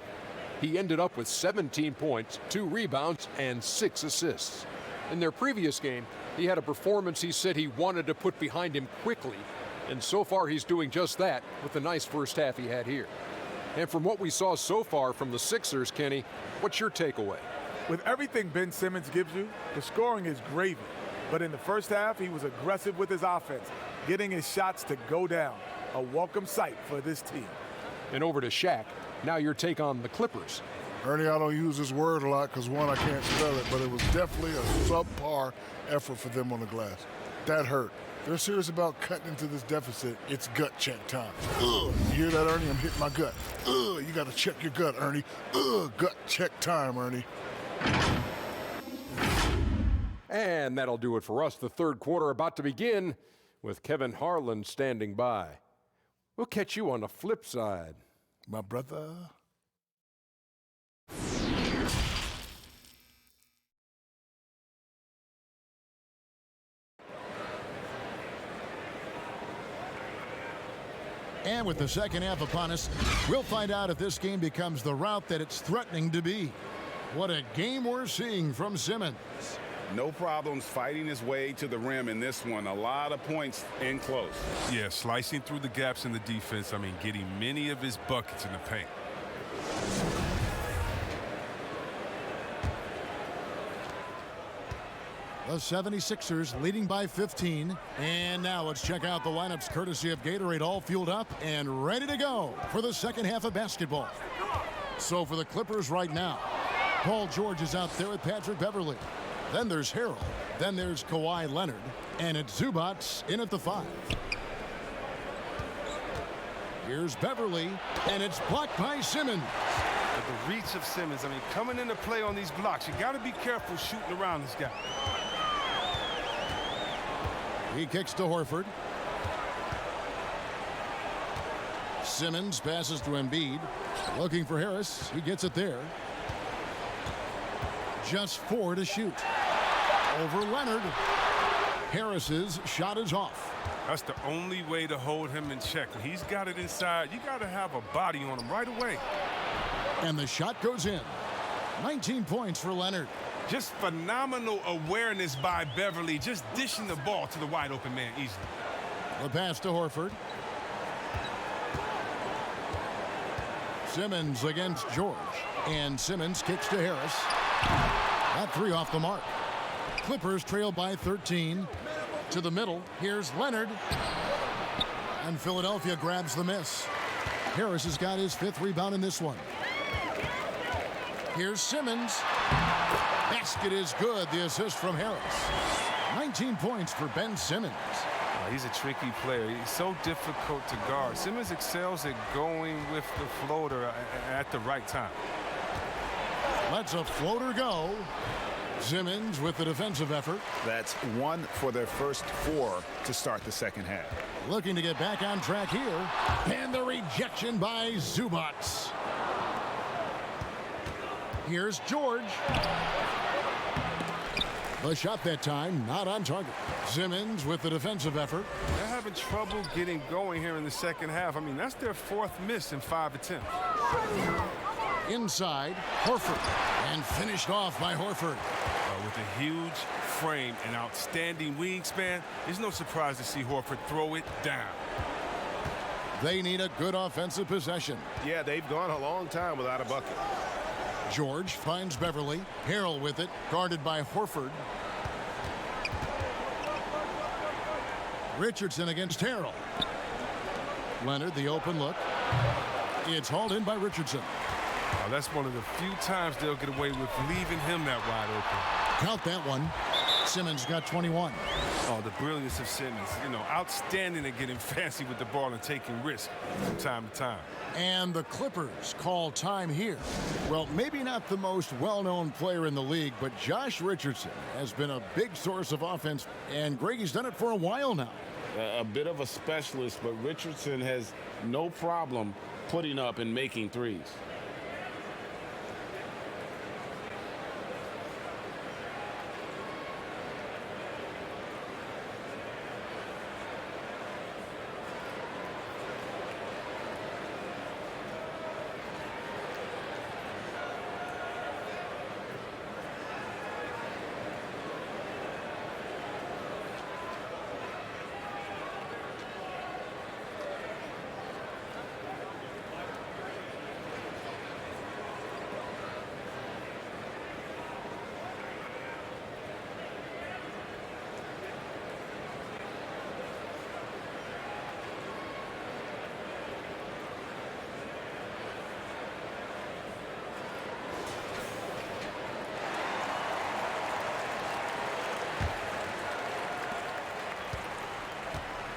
He ended up with 17 points, 2 rebounds, and 6 assists. In their previous game, he had a performance he said he wanted to put behind him quickly. And so far, he's doing just that with the nice first half he had here. And from what we saw so far from the Sixers, Kenny, what's your takeaway? With everything Ben Simmons gives you, the scoring is gravy. But in the first half, he was aggressive with his offense, getting his shots to go down. A welcome sight for this team. And over to Shaq. Now your take on the Clippers. Ernie, I don't use this word a lot because, one, I can't spell it, but it was definitely a subpar effort for them on the glass. That hurt. They're serious about cutting into this deficit. It's gut check time. Ugh. You hear that, Ernie? I'm hitting my gut. Ugh. You got to check your gut, Ernie. Ugh. Gut check time, Ernie. And that'll do it for us. The third quarter about to begin with Kevin Harlan standing by. We'll catch you on the flip side. My brother. And with the second half upon us, we'll find out if this game becomes the route that it's threatening to be. What a game we're seeing from Simmons. No problems fighting his way to the rim in this one. A lot of points in close. Yeah, slicing through the gaps in the defense. I mean, getting many of his buckets in the paint. The 76ers leading by 15. And now let's check out the lineups courtesy of Gatorade, all fueled up and ready to go for the second half of basketball. So for the Clippers right now, Paul George is out there with Patrick Beverley. Then there's Harrell. Then there's Kawhi Leonard. And it's Zubats in at the 5. Here's Beverley, and it's blocked by Simmons. The reach of Simmons, I mean, coming into play on these blocks, you got to be careful shooting around this guy. He kicks to Horford. Simmons passes to Embiid. Looking for Harris. He gets it there. Just 4 to shoot. Over Leonard. Harris's shot is off. That's the only way to hold him in check. When he's got it inside, you got to have a body on him right away. And the shot goes in. 19 points for Leonard. Just phenomenal awareness by Beverly, just dishing the ball to the wide open man easily. The pass to Horford. Simmons against George. And Simmons kicks to Harris. That three off the mark. Clippers trail by 13. To the middle. Here's Leonard. And Philadelphia grabs the miss. Harris has got his 5th rebound in this one. Here's Simmons. Basket is good. The assist from Harris. 19 points for Ben Simmons. He's a tricky player. He's so difficult to guard. Simmons excels at going with the floater at the right time. Lets a floater go. Simmons with the defensive effort. That's 1 for their first 4 to start the second half. Looking to get back on track here. And the rejection by Zubac. Here's George. The shot that time not on target. Simmons with the defensive effort. They're having trouble getting going here in the second half. I mean, that's their 4th miss in 5 attempts. Inside, Horford. And finished off by Horford. With a huge frame and outstanding wingspan, there's no surprise to see Horford throw it down. They need a good offensive possession. Yeah, they've gone a long time without a bucket. George finds Beverly. Harrell with it, guarded by Horford. Richardson against Harrell. Leonard, the open look. It's hauled in by Richardson. That's one of the few times they'll get away with leaving him that wide open. Count that one. Simmons got 21. Oh, the brilliance of Simmons. You know, outstanding at getting fancy with the ball and taking risks from time to time. And the Clippers call time here. Well, maybe not the most well-known player in the league, but Josh Richardson has been a big source of offense, and Greggy's done it for a while now. A bit of a specialist, but Richardson has no problem putting up and making threes.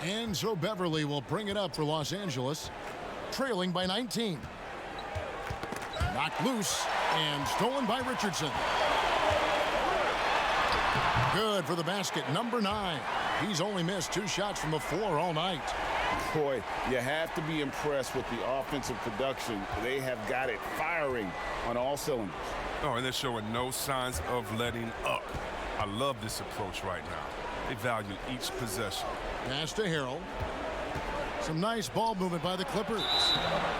And so Beverly will bring it up for Los Angeles, trailing by 19. Knocked loose and stolen by Richardson. Good for the basket, number 9. He's only missed 2 shots from the floor all night. Boy, you have to be impressed with the offensive production. They have got it firing on all cylinders. Oh, and they're showing no signs of letting up. I love this approach right now. They value each possession. Pass to Harrell. Some nice ball movement by the Clippers.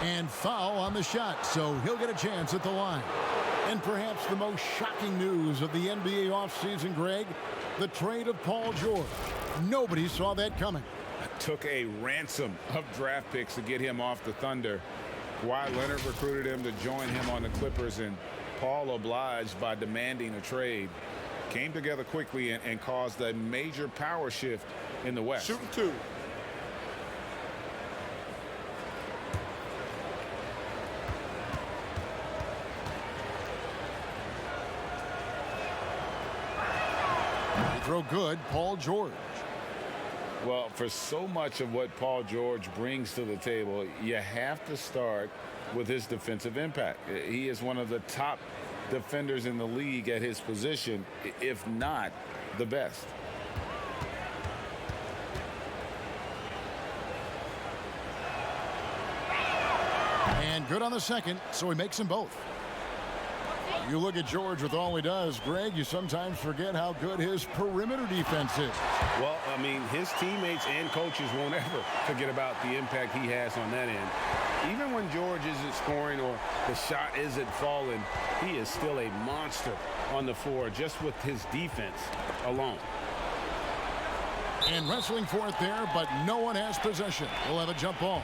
And foul on the shot, so he'll get a chance at the line. And perhaps the most shocking news of the NBA offseason, Greg, the trade of Paul George. Nobody saw that coming. Took a ransom of draft picks to get him off the Thunder. Kawhi Leonard recruited him to join him on the Clippers, and Paul obliged by demanding a trade. Came together quickly and caused a major power shift in the West. Shooting 2. Throw good, Paul George. Well, for so much of what Paul George brings to the table, you have to start with his defensive impact. He is one of the top defenders in the league at his position, if not the best. And good on the second, so he makes them both. You look at George with all he does, Greg, you sometimes forget how good his perimeter defense is. Well, I mean, his teammates and coaches won't ever forget about the impact he has on that end. Even when George isn't scoring or the shot isn't falling, he is still a monster on the floor just with his defense alone. And wrestling for it there, but no one has possession. We'll have a jump ball.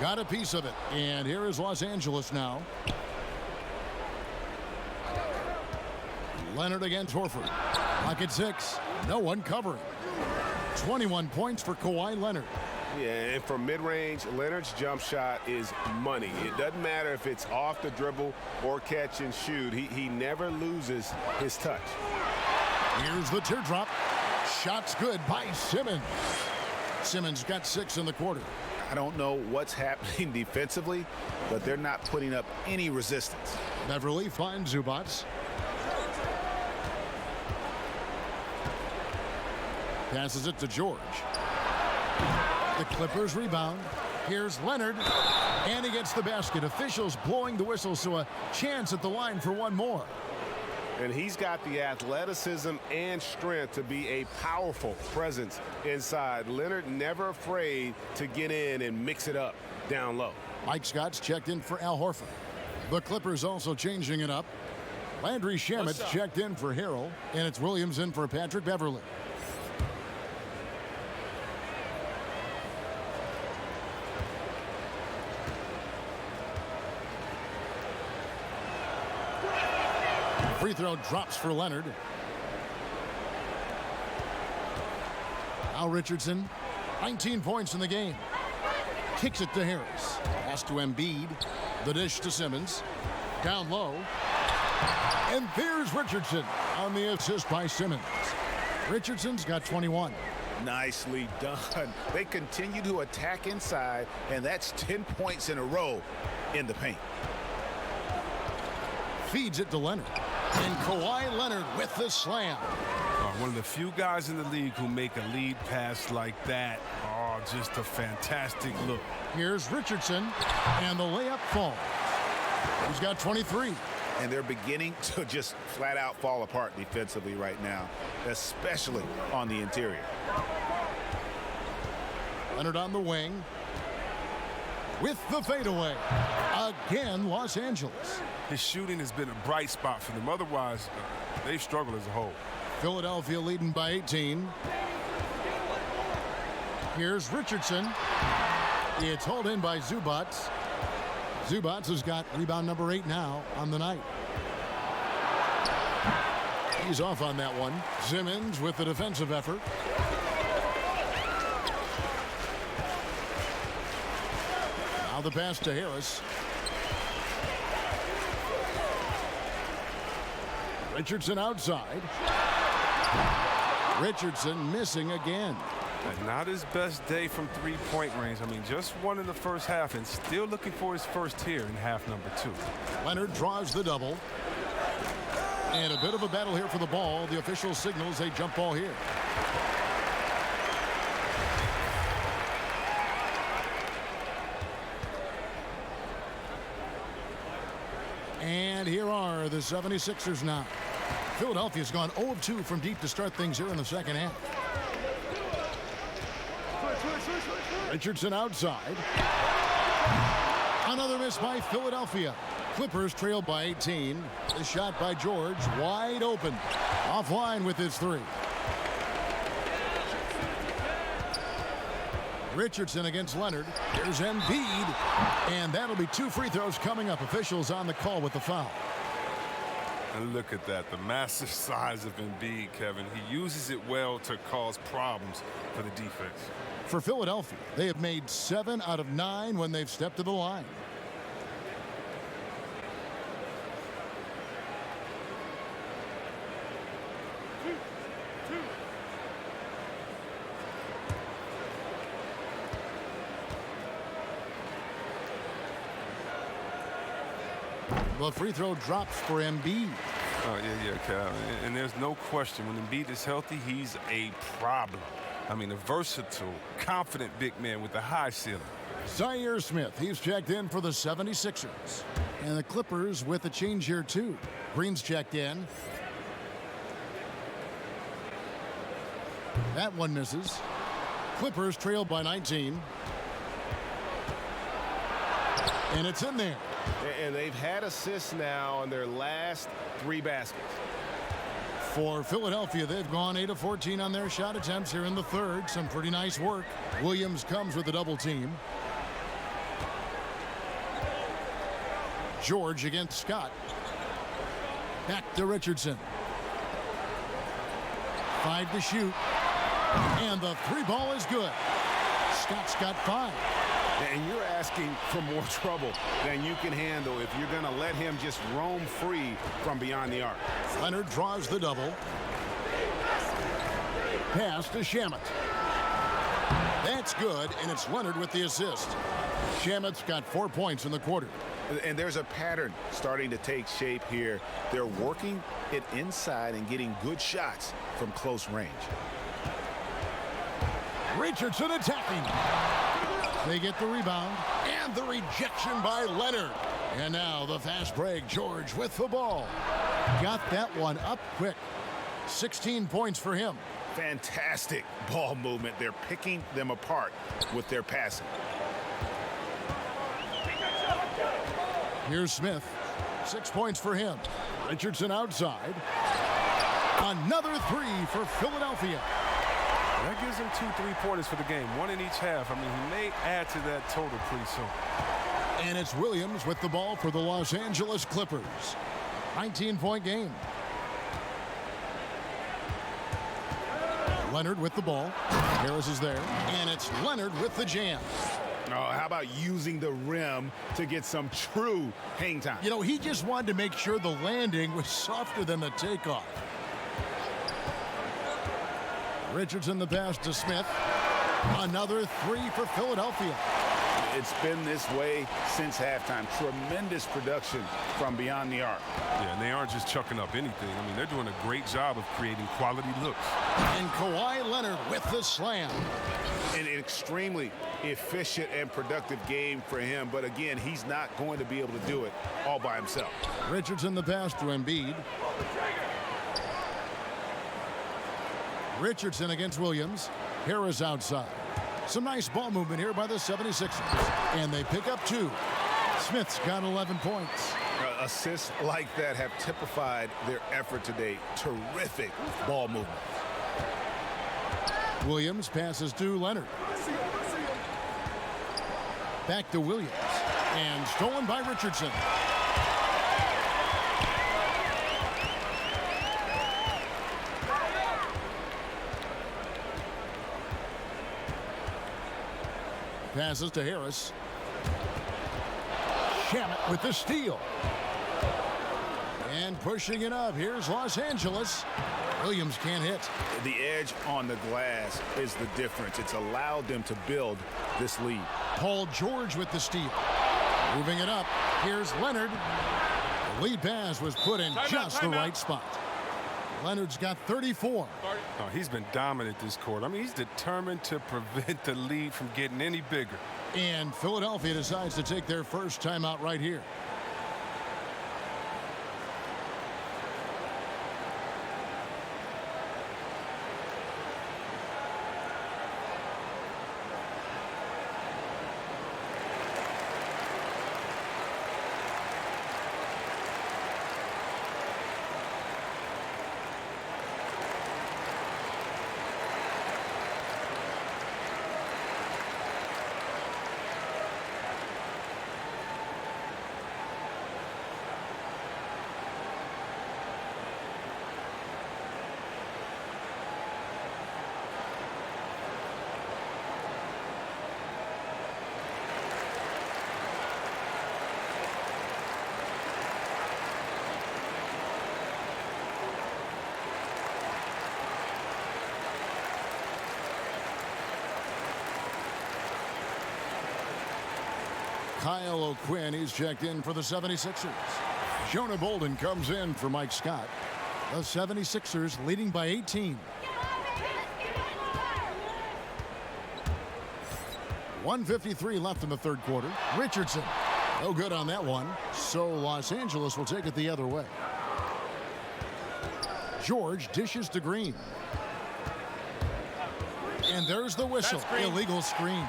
Got a piece of it, and here is Los Angeles now. Leonard against Horford. Pocket 6. No one covering. 21 points for Kawhi Leonard. Yeah, and from mid-range, Leonard's jump shot is money. It doesn't matter if it's off the dribble or catch and shoot. He never loses his touch. Here's the teardrop. Shot's good by Simmons. Simmons got 6 in the quarter. I don't know what's happening defensively, but they're not putting up any resistance. Beverly finds Zubats. Passes it to George. The Clippers rebound. Here's Leonard, and he gets the basket. Officials blowing the whistle, so a chance at the line for one more. And he's got the athleticism and strength to be a powerful presence inside. Leonard never afraid to get in and mix it up down low. Mike Scott's checked in for Al Horford. The Clippers also changing it up. Landry Shamit's checked in for Harrell, and it's Williams in for Patrick Beverly. Free throw drops for Leonard. Al Richardson, 19 points in the game. Kicks it to Harris. Pass to Embiid. The dish to Simmons. Down low. And there's Richardson on the assist by Simmons. Richardson's got 21. Nicely done. They continue to attack inside, and that's 10 points in a row in the paint. Feeds it to Leonard. And Kawhi Leonard with the slam. One of the few guys in the league who make a lead pass like that. Oh, just a fantastic look. Here's Richardson, and the layup falls. He's got 23. And they're beginning to just flat out fall apart defensively right now, especially on the interior. Leonard on the wing. With the fadeaway. Again, Los Angeles. His shooting has been a bright spot for them. Otherwise, they've struggled as a whole. Philadelphia leading by 18. Here's Richardson. It's hauled in by Zubats. Zubats has got rebound number 8 now on the night. He's off on that one. Simmons with the defensive effort. Now the pass to Harris. Richardson outside. Richardson missing again. And not his best day from three-point range. I mean, just one in the first half and still looking for his first here in half number 2. Leonard draws the double. And a bit of a battle here for the ball. The official signals a jump ball here. And here are the 76ers now. Philadelphia's gone 0 of 2 from deep to start things here in the second half. Richardson outside. Another miss by Philadelphia. Clippers trail by 18. The shot by George wide open. Offline with his 3. Richardson against Leonard. Here's Embiid. And that'll be 2 free throws coming up. Officials on the call with the foul. And look at that, the massive size of Embiid, Kevin. He uses it well to cause problems for the defense. For Philadelphia, they have made 7 out of 9 when they've stepped to the line. The free throw drops for Embiid. Oh, yeah, Cal. And there's no question, when Embiid is healthy, he's a problem. I mean, a versatile, confident big man with a high ceiling. Zaire Smith, he's checked in for the 76ers. And the Clippers with a change here, too. Green's checked in. That one misses. Clippers trail by 19. And it's in there. And they've had assists now on their last 3 baskets. For Philadelphia, they've gone 8 of 14 on their shot attempts here in the third. Some pretty nice work. Williams comes with a double team. George against Scott. Back to Richardson. 5 to shoot. And the 3 ball is good. Scott's got 5. And you're asking for more trouble than you can handle if you're going to let him just roam free from beyond the arc. Leonard draws the double. Pass to Shamet. That's good, and it's Leonard with the assist. Shamet's got 4 points in the quarter. And there's a pattern starting to take shape here. They're working it inside and getting good shots from close range. Richardson attacking. They get the rebound and the rejection by Leonard. And now the fast break. George with the ball. Got that one up quick. 16 points for him. Fantastic ball movement. They're picking them apart with their passing. Here's Smith. 6 points for him. Richardson outside. Another 3 for Philadelphia. That gives him 2 3-pointers for the game, 1 in each half. I mean, he may add to that total pretty soon. And it's Williams with the ball for the Los Angeles Clippers. 19-point game. Leonard with the ball. Harris is there. And it's Leonard with the jam. Oh, how about using the rim to get some true hang time? You know, he just wanted to make sure the landing was softer than the takeoff. Richardson the pass to Smith. Another 3 for Philadelphia. It's been this way since halftime. Tremendous production from beyond the arc. Yeah, and they aren't just chucking up anything. I mean, they're doing a great job of creating quality looks. And Kawhi Leonard with the slam. An extremely efficient and productive game for him. But again, he's not going to be able to do it all by himself. Richardson the pass to Embiid. Richardson against Williams. Harris outside. Some nice ball movement here by the 76ers. And they pick up 2. Smith's got 11 points. Assists like that have typified their effort today. Terrific ball movement. Williams passes to Leonard. Back to Williams. And stolen by Richardson. Passes to Harris. Shamet with the steal. And pushing it up. Here's Los Angeles. Williams can't hit. The edge on the glass is the difference. It's allowed them to build this lead. Paul George with the steal. Moving it up. Here's Leonard. The lead pass was put in just the right spot. Leonard's got 34. Oh, he's been dominant this quarter. I mean, he's determined to prevent the lead from getting any bigger. And Philadelphia decides to take their first timeout right here. Kyle O'Quinn, he's checked in for the 76ers. Jonah Bolden comes in for Mike Scott. The 76ers leading by 18. 1:53 left in the third quarter. Richardson, no good on that one. So Los Angeles will take it the other way. George dishes to Green. And there's the whistle. Illegal screen.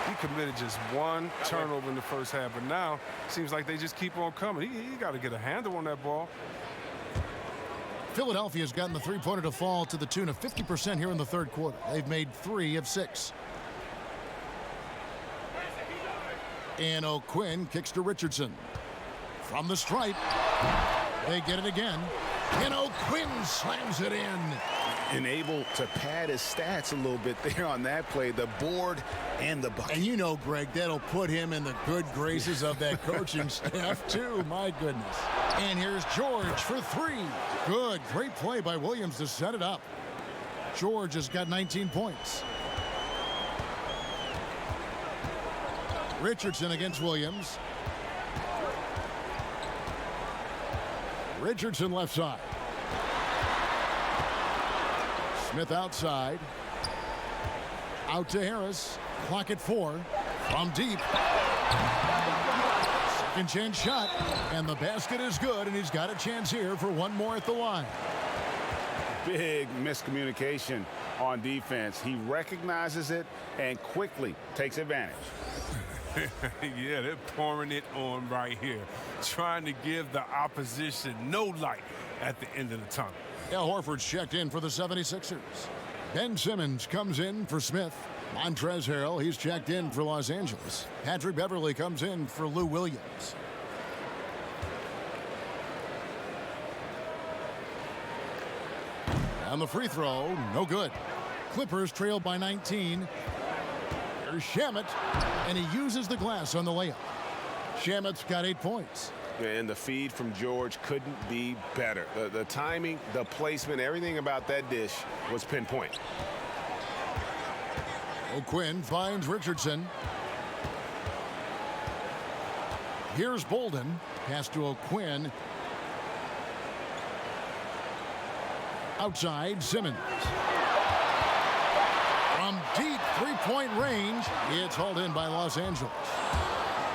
He committed just one turnover in the first half, but now seems like they just keep on coming. He got to get a handle on that ball. Philadelphia's gotten the three-pointer to fall to the tune of 50% here in the third quarter. They've made 3 of 6. And O'Quinn kicks to Richardson. From the stripe, they get it again. And O'Quinn slams it in. And able to pad his stats a little bit there on that play, the board and the bucket. And you know, Greg, that'll put him in the good graces of that coaching staff, too. My goodness. And here's George for 3. Good. Great play by Williams to set it up. George has got 19 points. Richardson against Williams. Richardson left side. Smith outside. Out to Harris. Clock at 4. From deep. Second chance shot. And the basket is good, and he's got a chance here for one more at the line. Big miscommunication on defense. He recognizes it and quickly takes advantage. Yeah, they're pouring it on right here, trying to give the opposition no light at the end of the tunnel. Al Horford's checked in for the 76ers. Ben Simmons comes in for Smith. Montrezl Harrell, he's checked in for Los Angeles. Patrick Beverley comes in for Lou Williams. On the free throw, no good. Clippers trail by 19. Here's Shamet, and he uses the glass on the layup. Shamet's got 8 points. And the feed from George couldn't be better. The timing, the placement, everything about that dish was pinpoint. O'Quinn finds Richardson. Here's Bolden. Pass to O'Quinn. Outside, Simmons. From deep three-point range, it's hauled in by Los Angeles.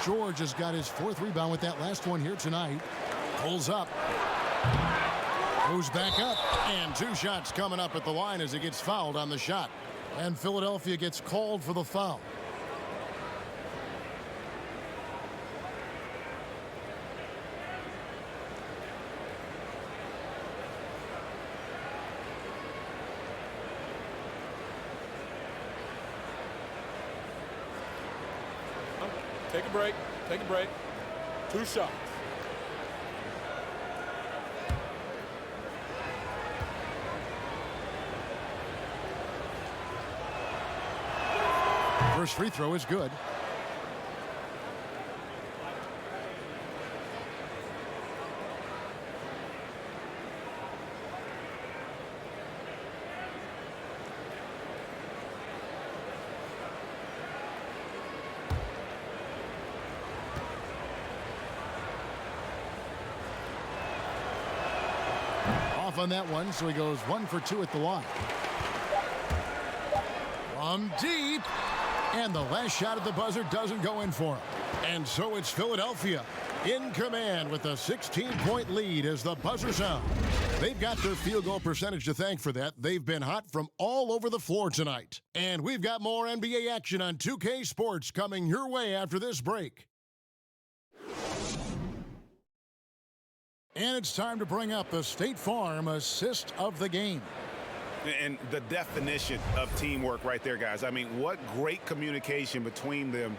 George has got his 4th rebound with that last one here tonight. Pulls up. Goes back up. And 2 shots coming up at the line as he gets fouled on the shot. And Philadelphia gets called for the foul. Take a break. Take a break. 2 shots. First free throw is good. Off on that one, so he goes 1 for 2 at the line. From deep. And the last shot at the buzzer doesn't go in for him. And so it's Philadelphia in command with a 16-point lead as the buzzer sounds. They've got their field goal percentage to thank for that. They've been hot from all over the floor tonight. And we've got more NBA action on 2K Sports coming your way after this break. And it's time to bring up the State Farm assist of the game. And the definition of teamwork right there, guys. I mean, what great communication between them,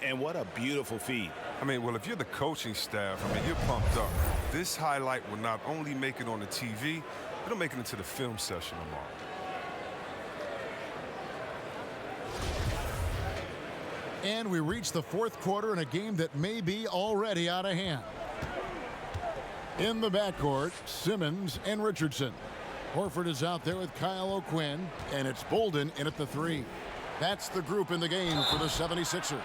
and what a beautiful feed. I mean, well, if you're the coaching staff, I mean, you're pumped up. This highlight will not only make it on the TV, it'll make it into the film session tomorrow. And we reach the 4th quarter in a game that may be already out of hand. In the backcourt, Simmons and Richardson. Horford is out there with Kyle O'Quinn, and it's Bolden in at the 3. That's the group in the game for the 76ers.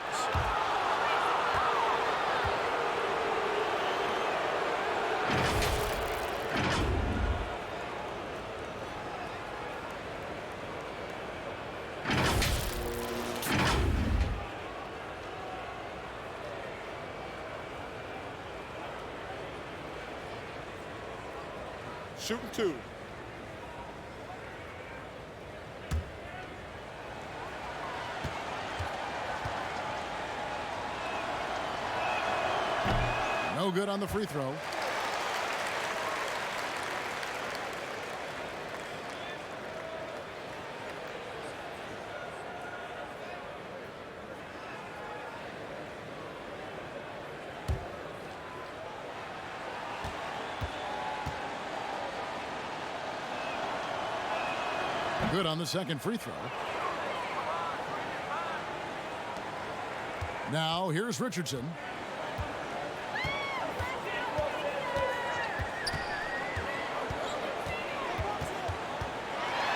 shooting 2. No good on the free throw. Good on the second free throw. Now here's Richardson.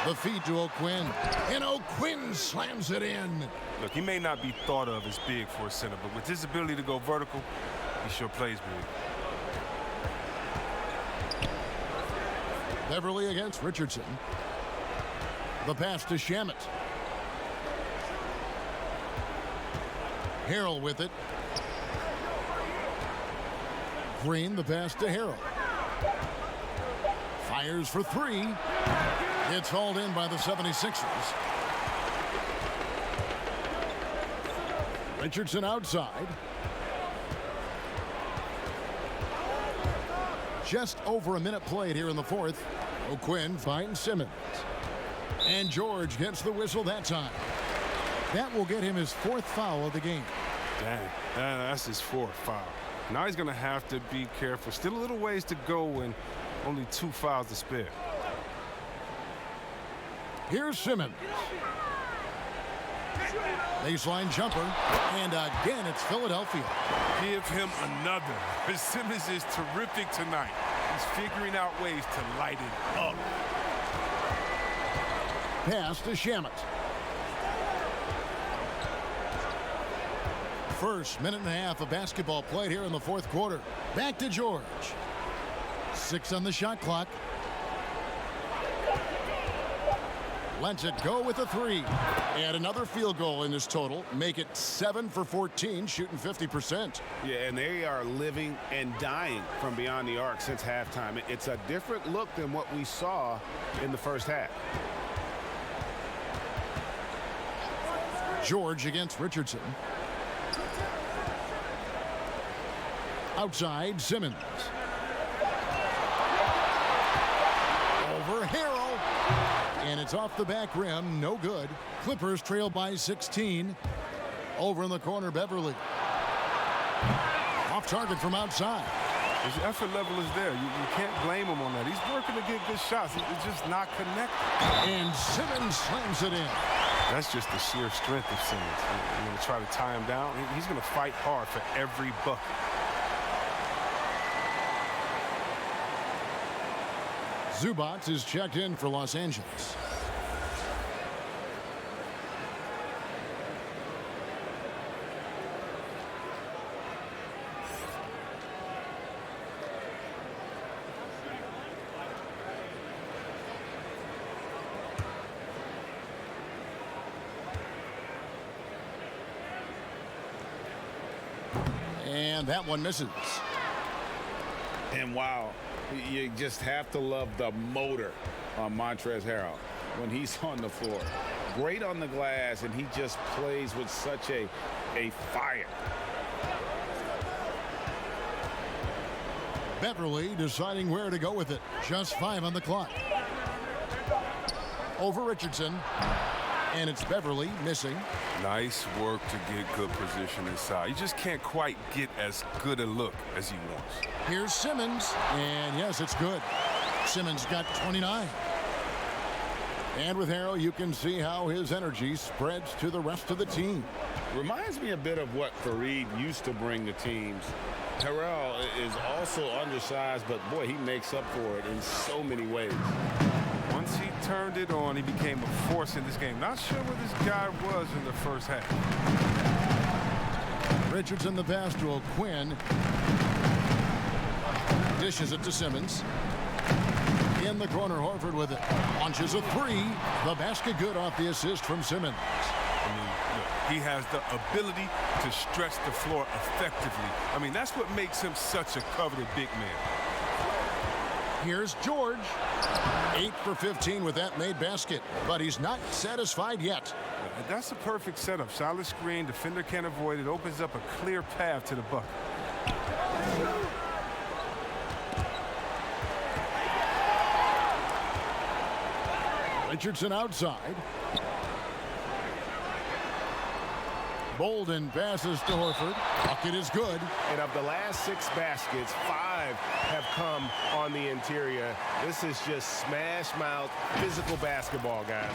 The feed to O'Quinn, and O'Quinn slams it in. Look, he may not be thought of as big for a center, but with his ability to go vertical, he sure plays big. Beverly against Richardson. The pass to Shamet. Harrell with it. Green, the pass to Harrell. Fires for 3. It's hauled in by the 76ers. Richardson outside. Just over a minute played here in the fourth. O'Quinn finds Simmons. And George gets the whistle that time. That will get him his 4th foul of the game. Dang, that's his 4th foul. Now he's going to have to be careful. Still a little ways to go and only 2 fouls to spare. Here's Simmons. Baseline jumper. And again, it's Philadelphia. Give him another. Simmons is terrific tonight. He's figuring out ways to light it up. Pass to Shamet. First minute and a half of basketball played here in the fourth quarter. Back to George. 6 on the shot clock. Lets it go with a 3. And another field goal in his total. Make it 7 for 14, shooting 50%. Yeah, and they are living and dying from beyond the arc since halftime. It's a different look than what we saw in the first half. George against Richardson. Outside, Simmons. Over Harrell. And it's off the back rim. No good. Clippers trail by 16. Over in the corner, Beverly. Off target from outside. His effort level is there. You can't blame him on that. He's working to get good shots. It's just not connected. And Simmons slams it in. That's just the sheer strength of Simmons. You're going to try to tie him down. He's going to fight hard for every bucket. Zubac is checked in for Los Angeles. And that one misses. And wow, you just have to love the motor on Montrezl Harrell when he's on the floor. Great on the glass, and he just plays with such a fire. Beverly deciding where to go with it. Just 5 on the clock. Over Richardson. And it's Beverly missing. Nice work to get good position inside. You just can't quite get as good a look as he wants. Here's Simmons. And yes, it's good. Simmons got 29. And with Harrell, you can see how his energy spreads to the rest of the team. Reminds me a bit of what Fareed used to bring to teams. Harrell is also undersized, but boy, he makes up for it in so many ways. Once he turned it on, he became a force in this game. Not sure where this guy was in the first half. Richardson the pass to O'Quinn. Dishes it to Simmons. In the corner, Horford with it. Launches a 3. The basket good off the assist from Simmons. I mean, look, he has the ability to stretch the floor effectively. I mean, that's what makes him such a coveted big man. Here's George. 8 for 15 with that made basket, but he's not satisfied yet. That's a perfect setup. Solid screen, defender can't avoid it. Opens up a clear path to the bucket. Richardson outside. Bolden passes to Horford. Bucket is good. And of the last 6 baskets, 5 have come on the interior. This is just smash mouth physical basketball, guys.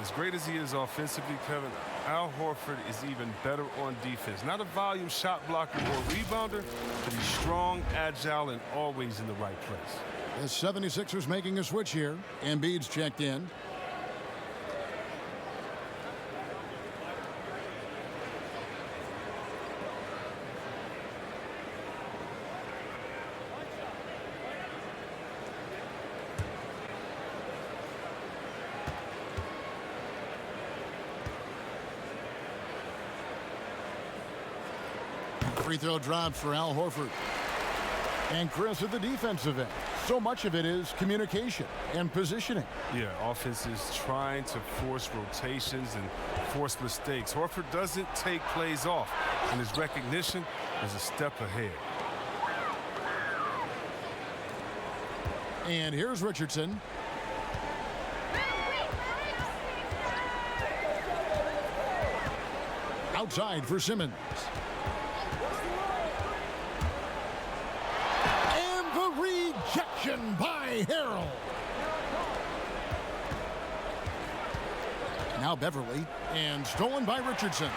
As great as he is offensively, Kevin, Al Horford is even better on defense. Not a volume shot blocker or rebounder, but he's strong, agile, and always in the right place. The 76ers making a switch here. Embiid's checked in. Free throw dropped for Al Horford. And Chris at the defensive end. So much of it is communication and positioning. Yeah, offense is trying to force rotations and force mistakes. Horford doesn't take plays off, and his recognition is a step ahead. And here's Richardson. Outside for Simmons. Rejection by Harrell. Now Beverly, and stolen by Richardson.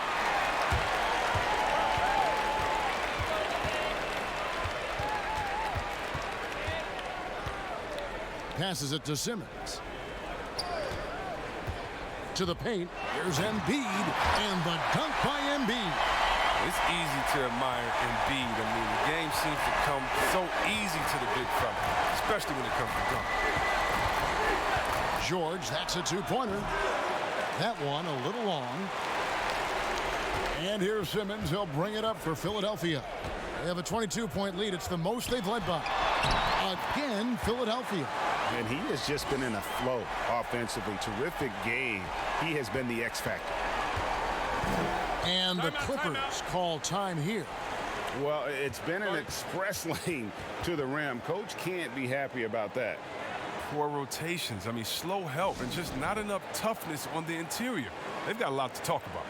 Passes it to Simmons. To the paint. Here's Embiid, and the dunk by Embiid. It's easy to admire Embiid. I mean, the game seems to come so easy to the big fella, especially when it comes to dunk. George, that's a 2-pointer. That one a little long. And here's Simmons. He'll bring it up for Philadelphia. They have a 22-point lead. It's the most they've led by. Again, Philadelphia. And he has just been in a flow offensively. Terrific game. He has been the X factor. And the Clippers call time here. Well, it's been an express lane to the rim. Coach can't be happy about that. Poor rotations. I mean, slow help and just not enough toughness on the interior. They've got a lot to talk about.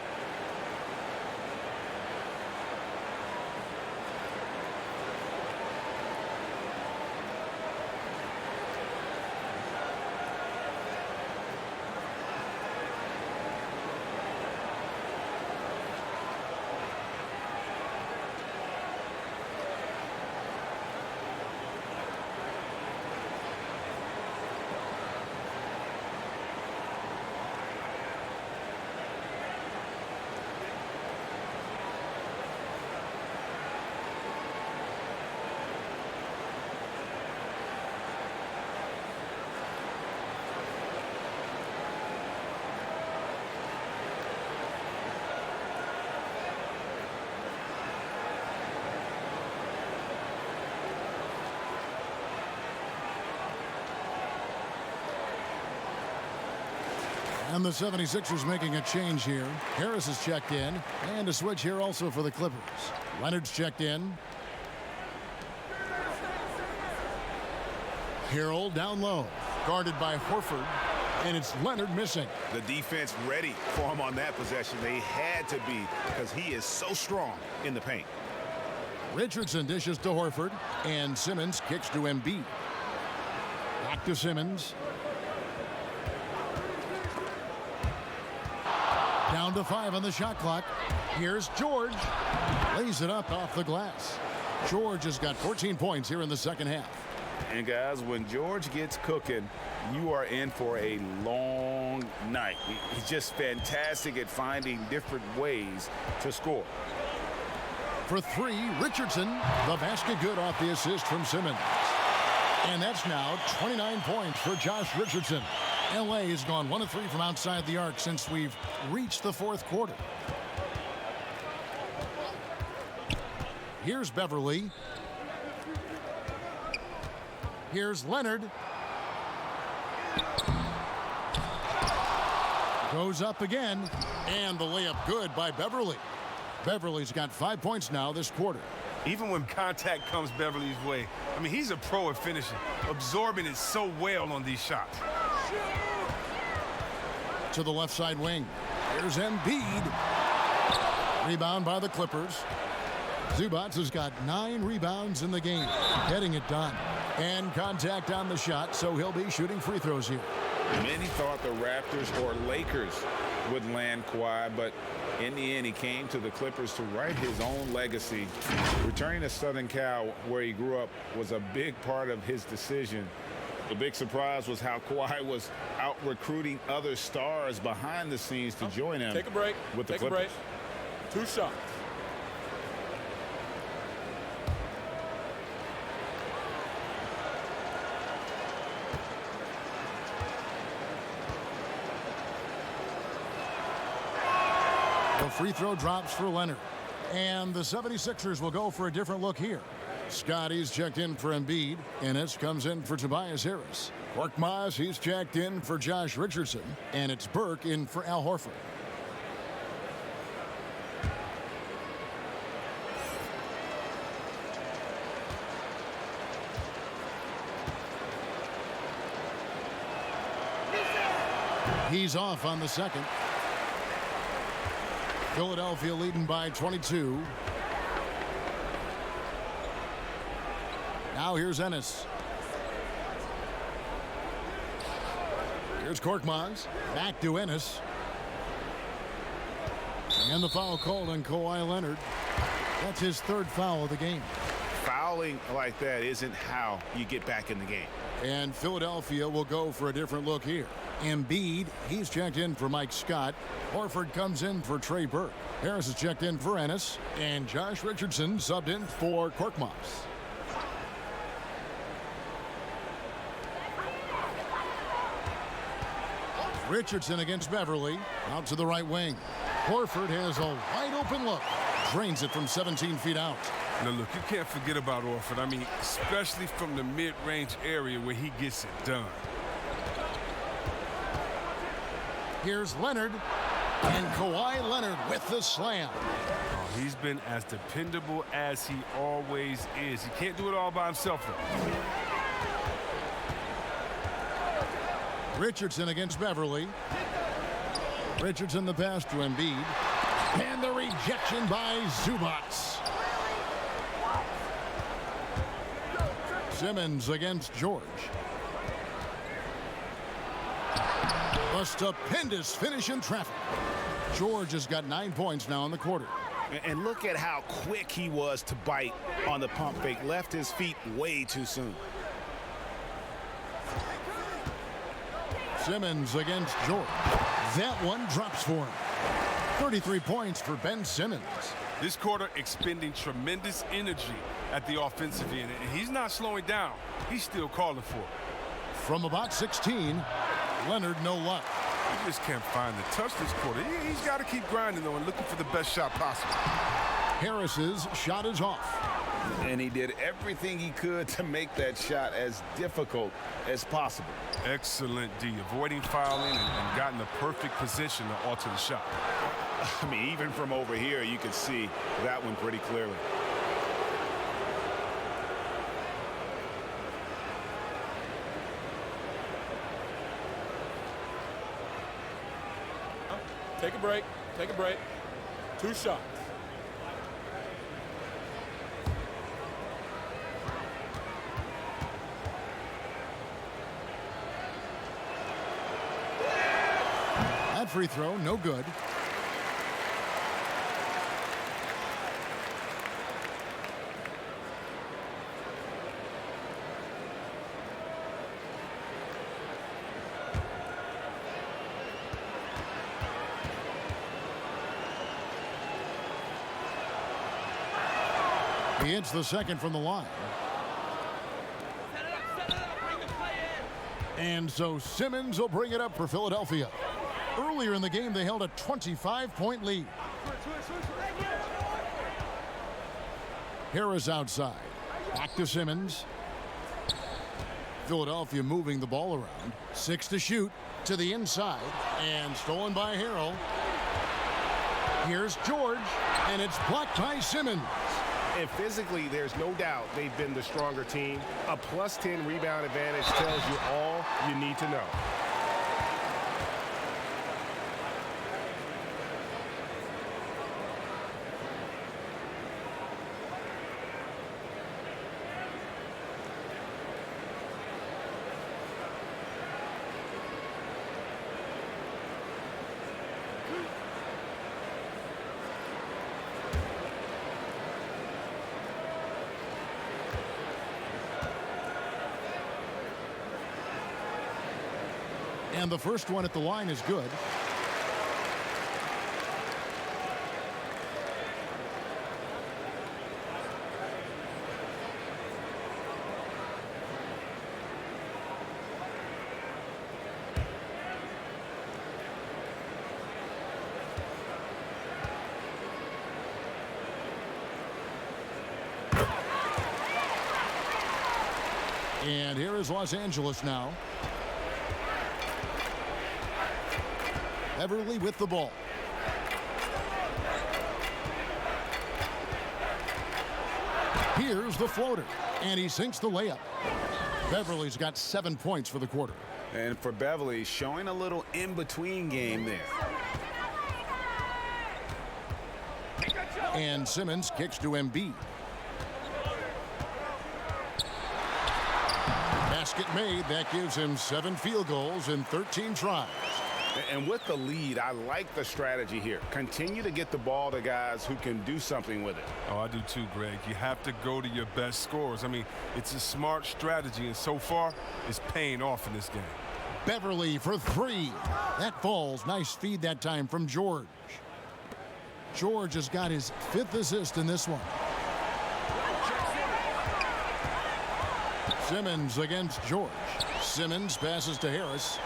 And the 76ers making a change here. Harris is checked in. And a switch here also for the Clippers. Leonard's checked in. Harrell down low. Guarded by Horford. And it's Leonard missing. The defense ready for him on that possession. They had to be because he is so strong in the paint. Richardson dishes to Horford. And Simmons kicks to Embiid. Back to Simmons. Down to 5 on the shot clock. Here's George. Lays it up off the glass. George has got 14 points here in the second half. And guys, when George gets cooking, you are in for a long night. He's just fantastic at finding different ways to score. For 3, Richardson. The basket good off the assist from Simmons. And that's now 29 points for Josh Richardson. LA has gone 1 of 3 from outside the arc since we've reached the fourth quarter. Here's Beverly. Here's Leonard. Goes up again, and the layup good by Beverly. Beverly's got 5 points now this quarter. Even when contact comes Beverly's way, I mean, he's a pro at finishing, absorbing it so well on these shots. To the left side wing. Here's Embiid. Rebound by the Clippers. Zubac has got 9 rebounds in the game, getting it done. And contact on the shot, so he'll be shooting free throws here. Many thought the Raptors or Lakers would land Kawhi, but in the end, he came to the Clippers to write his own legacy. Returning to Southern Cal, where he grew up, was a big part of his decision. The big surprise was how Kawhi was out recruiting other stars behind the scenes to join him. Take a break. With the Take Clippers. a break. 2 shots. The free throw drops for Leonard. And the 76ers will go for a different look here. Scotty's checked in for Embiid. Ennis comes in for Tobias Harris. Korkmaz, he's checked in for Josh Richardson. And it's Burke in for Al Horford. He's off on the second. Philadelphia leading by 22. Now here's Ennis. Here's Korkmaz. Back to Ennis. And the foul called on Kawhi Leonard. That's his 3rd foul of the game. Fouling like that isn't how you get back in the game. And Philadelphia will go for a different look here. Embiid, he's checked in for Mike Scott. Horford comes in for Trey Burke. Harris is checked in for Ennis. And Josh Richardson subbed in for Korkmaz. Richardson against Beverly. Out to the right wing. Horford has a wide open look. Drains it from 17 feet out. Now, look, you can't forget about Horford. I mean, especially from the mid-range area where he gets it done. Here's Leonard. And Kawhi Leonard with the slam. Oh, he's been as dependable as he always is. He can't do it all by himself, though. Richardson against Beverly. Richardson the pass to Embiid. And the rejection by Zubac. Simmons against George. A stupendous finish in traffic. George has got 9 points now in the quarter. And look at how quick he was to bite on the pump fake. Left his feet way too soon. Simmons against George. That one drops for him. 33 points for Ben Simmons. This quarter expending tremendous energy at the offensive end. And he's not slowing down. He's still calling for it. From about 16, Leonard no luck. He just can't find the touch this quarter. He's got to keep grinding, though, and looking for the best shot possible. Harris's shot is off. And he did everything he could to make that shot as difficult as possible. Excellent D, avoiding fouling and got in the perfect position to alter the shot. I mean, even from over here, you can see that one pretty clearly. Take a break. Take a break. 2 shots. That free throw, no good. He hits the second from the line. And so Simmons will bring it up for Philadelphia. Earlier in the game, they held a 25-point lead. Harris outside. Back to Simmons. Philadelphia moving the ball around. 6 to shoot to the inside and stolen by Harrell. Here's George, and it's blocked by Simmons. And physically, there's no doubt they've been the stronger team. A +10 rebound advantage tells you all you need to know. And the first one at the line is good. And here is Los Angeles now. Beverly with the ball. Here's the floater, and he sinks the layup. Beverly's got 7 points for the quarter. And for Beverly, showing a little in-between game there. And Simmons kicks to Embiid. Basket made. That gives him 7 field goals in 13 tries. And with the lead, I like the strategy here. Continue to get the ball to guys who can do something with it. Oh, I do too, Greg. You have to go to your best scorers. I mean, it's a smart strategy, and so far, it's paying off in this game. Beverly for 3. That falls. Nice feed that time from George. George has got his 5th assist in this one. Simmons against George. Simmons passes to Harris.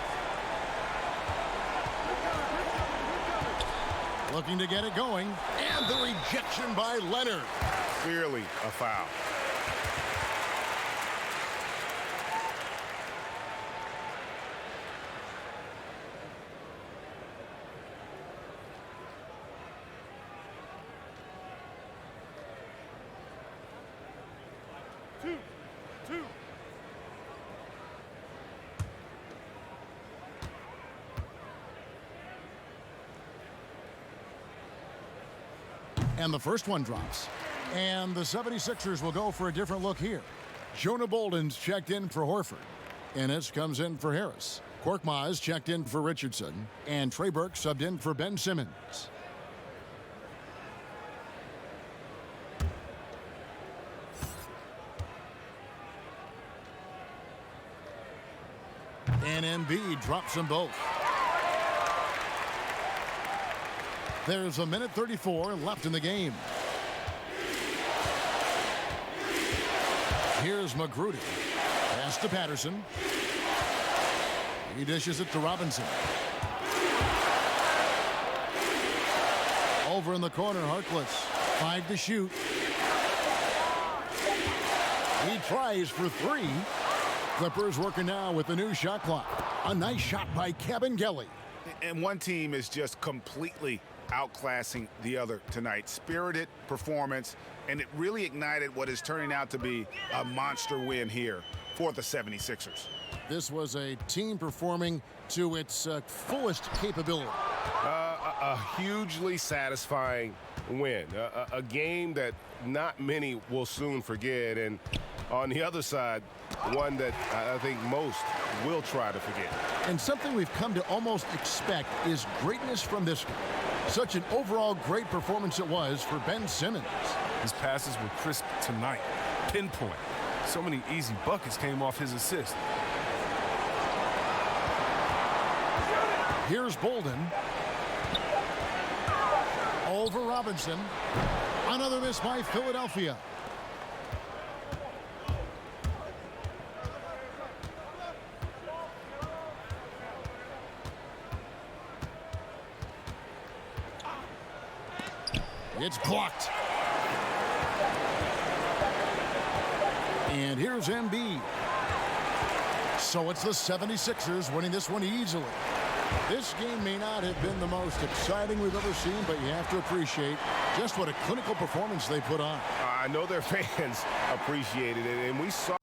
Looking to get it going, and the rejection by Leonard. Clearly a foul. Two. And the first one drops. And the 76ers will go for a different look here. Jonah Bolden's checked in for Horford. Ennis comes in for Harris. Korkmaz checked in for Richardson. And Trey Burke subbed in for Ben Simmons. And Embiid drops them both. There's a minute 34 left in the game. Here's Magruder. Pass to Patterson. He dishes it to Robinson. Over in the corner, Harkless. 5 to shoot. He tries for 3. Clippers working now with the new shot clock. A nice shot by Kevin Gelly. And one team is just completely outclassing the other tonight. Spirited performance, and it really ignited what is turning out to be a monster win here for the 76ers. This was a team performing to its fullest capability. A hugely satisfying win. A game that not many will soon forget. And on the other side, one that I think most will try to forget. And something we've come to almost expect is greatness from this guy. Such an overall great performance it was for Ben Simmons. His passes were crisp tonight. Pinpoint. So many easy buckets came off his assist. Here's Bolden. Over Robinson. Another miss by Philadelphia. It's blocked. And here's Embiid. So it's the 76ers winning this one easily. This game may not have been the most exciting we've ever seen, but you have to appreciate just what a clinical performance they put on. I know their fans appreciated it, and we saw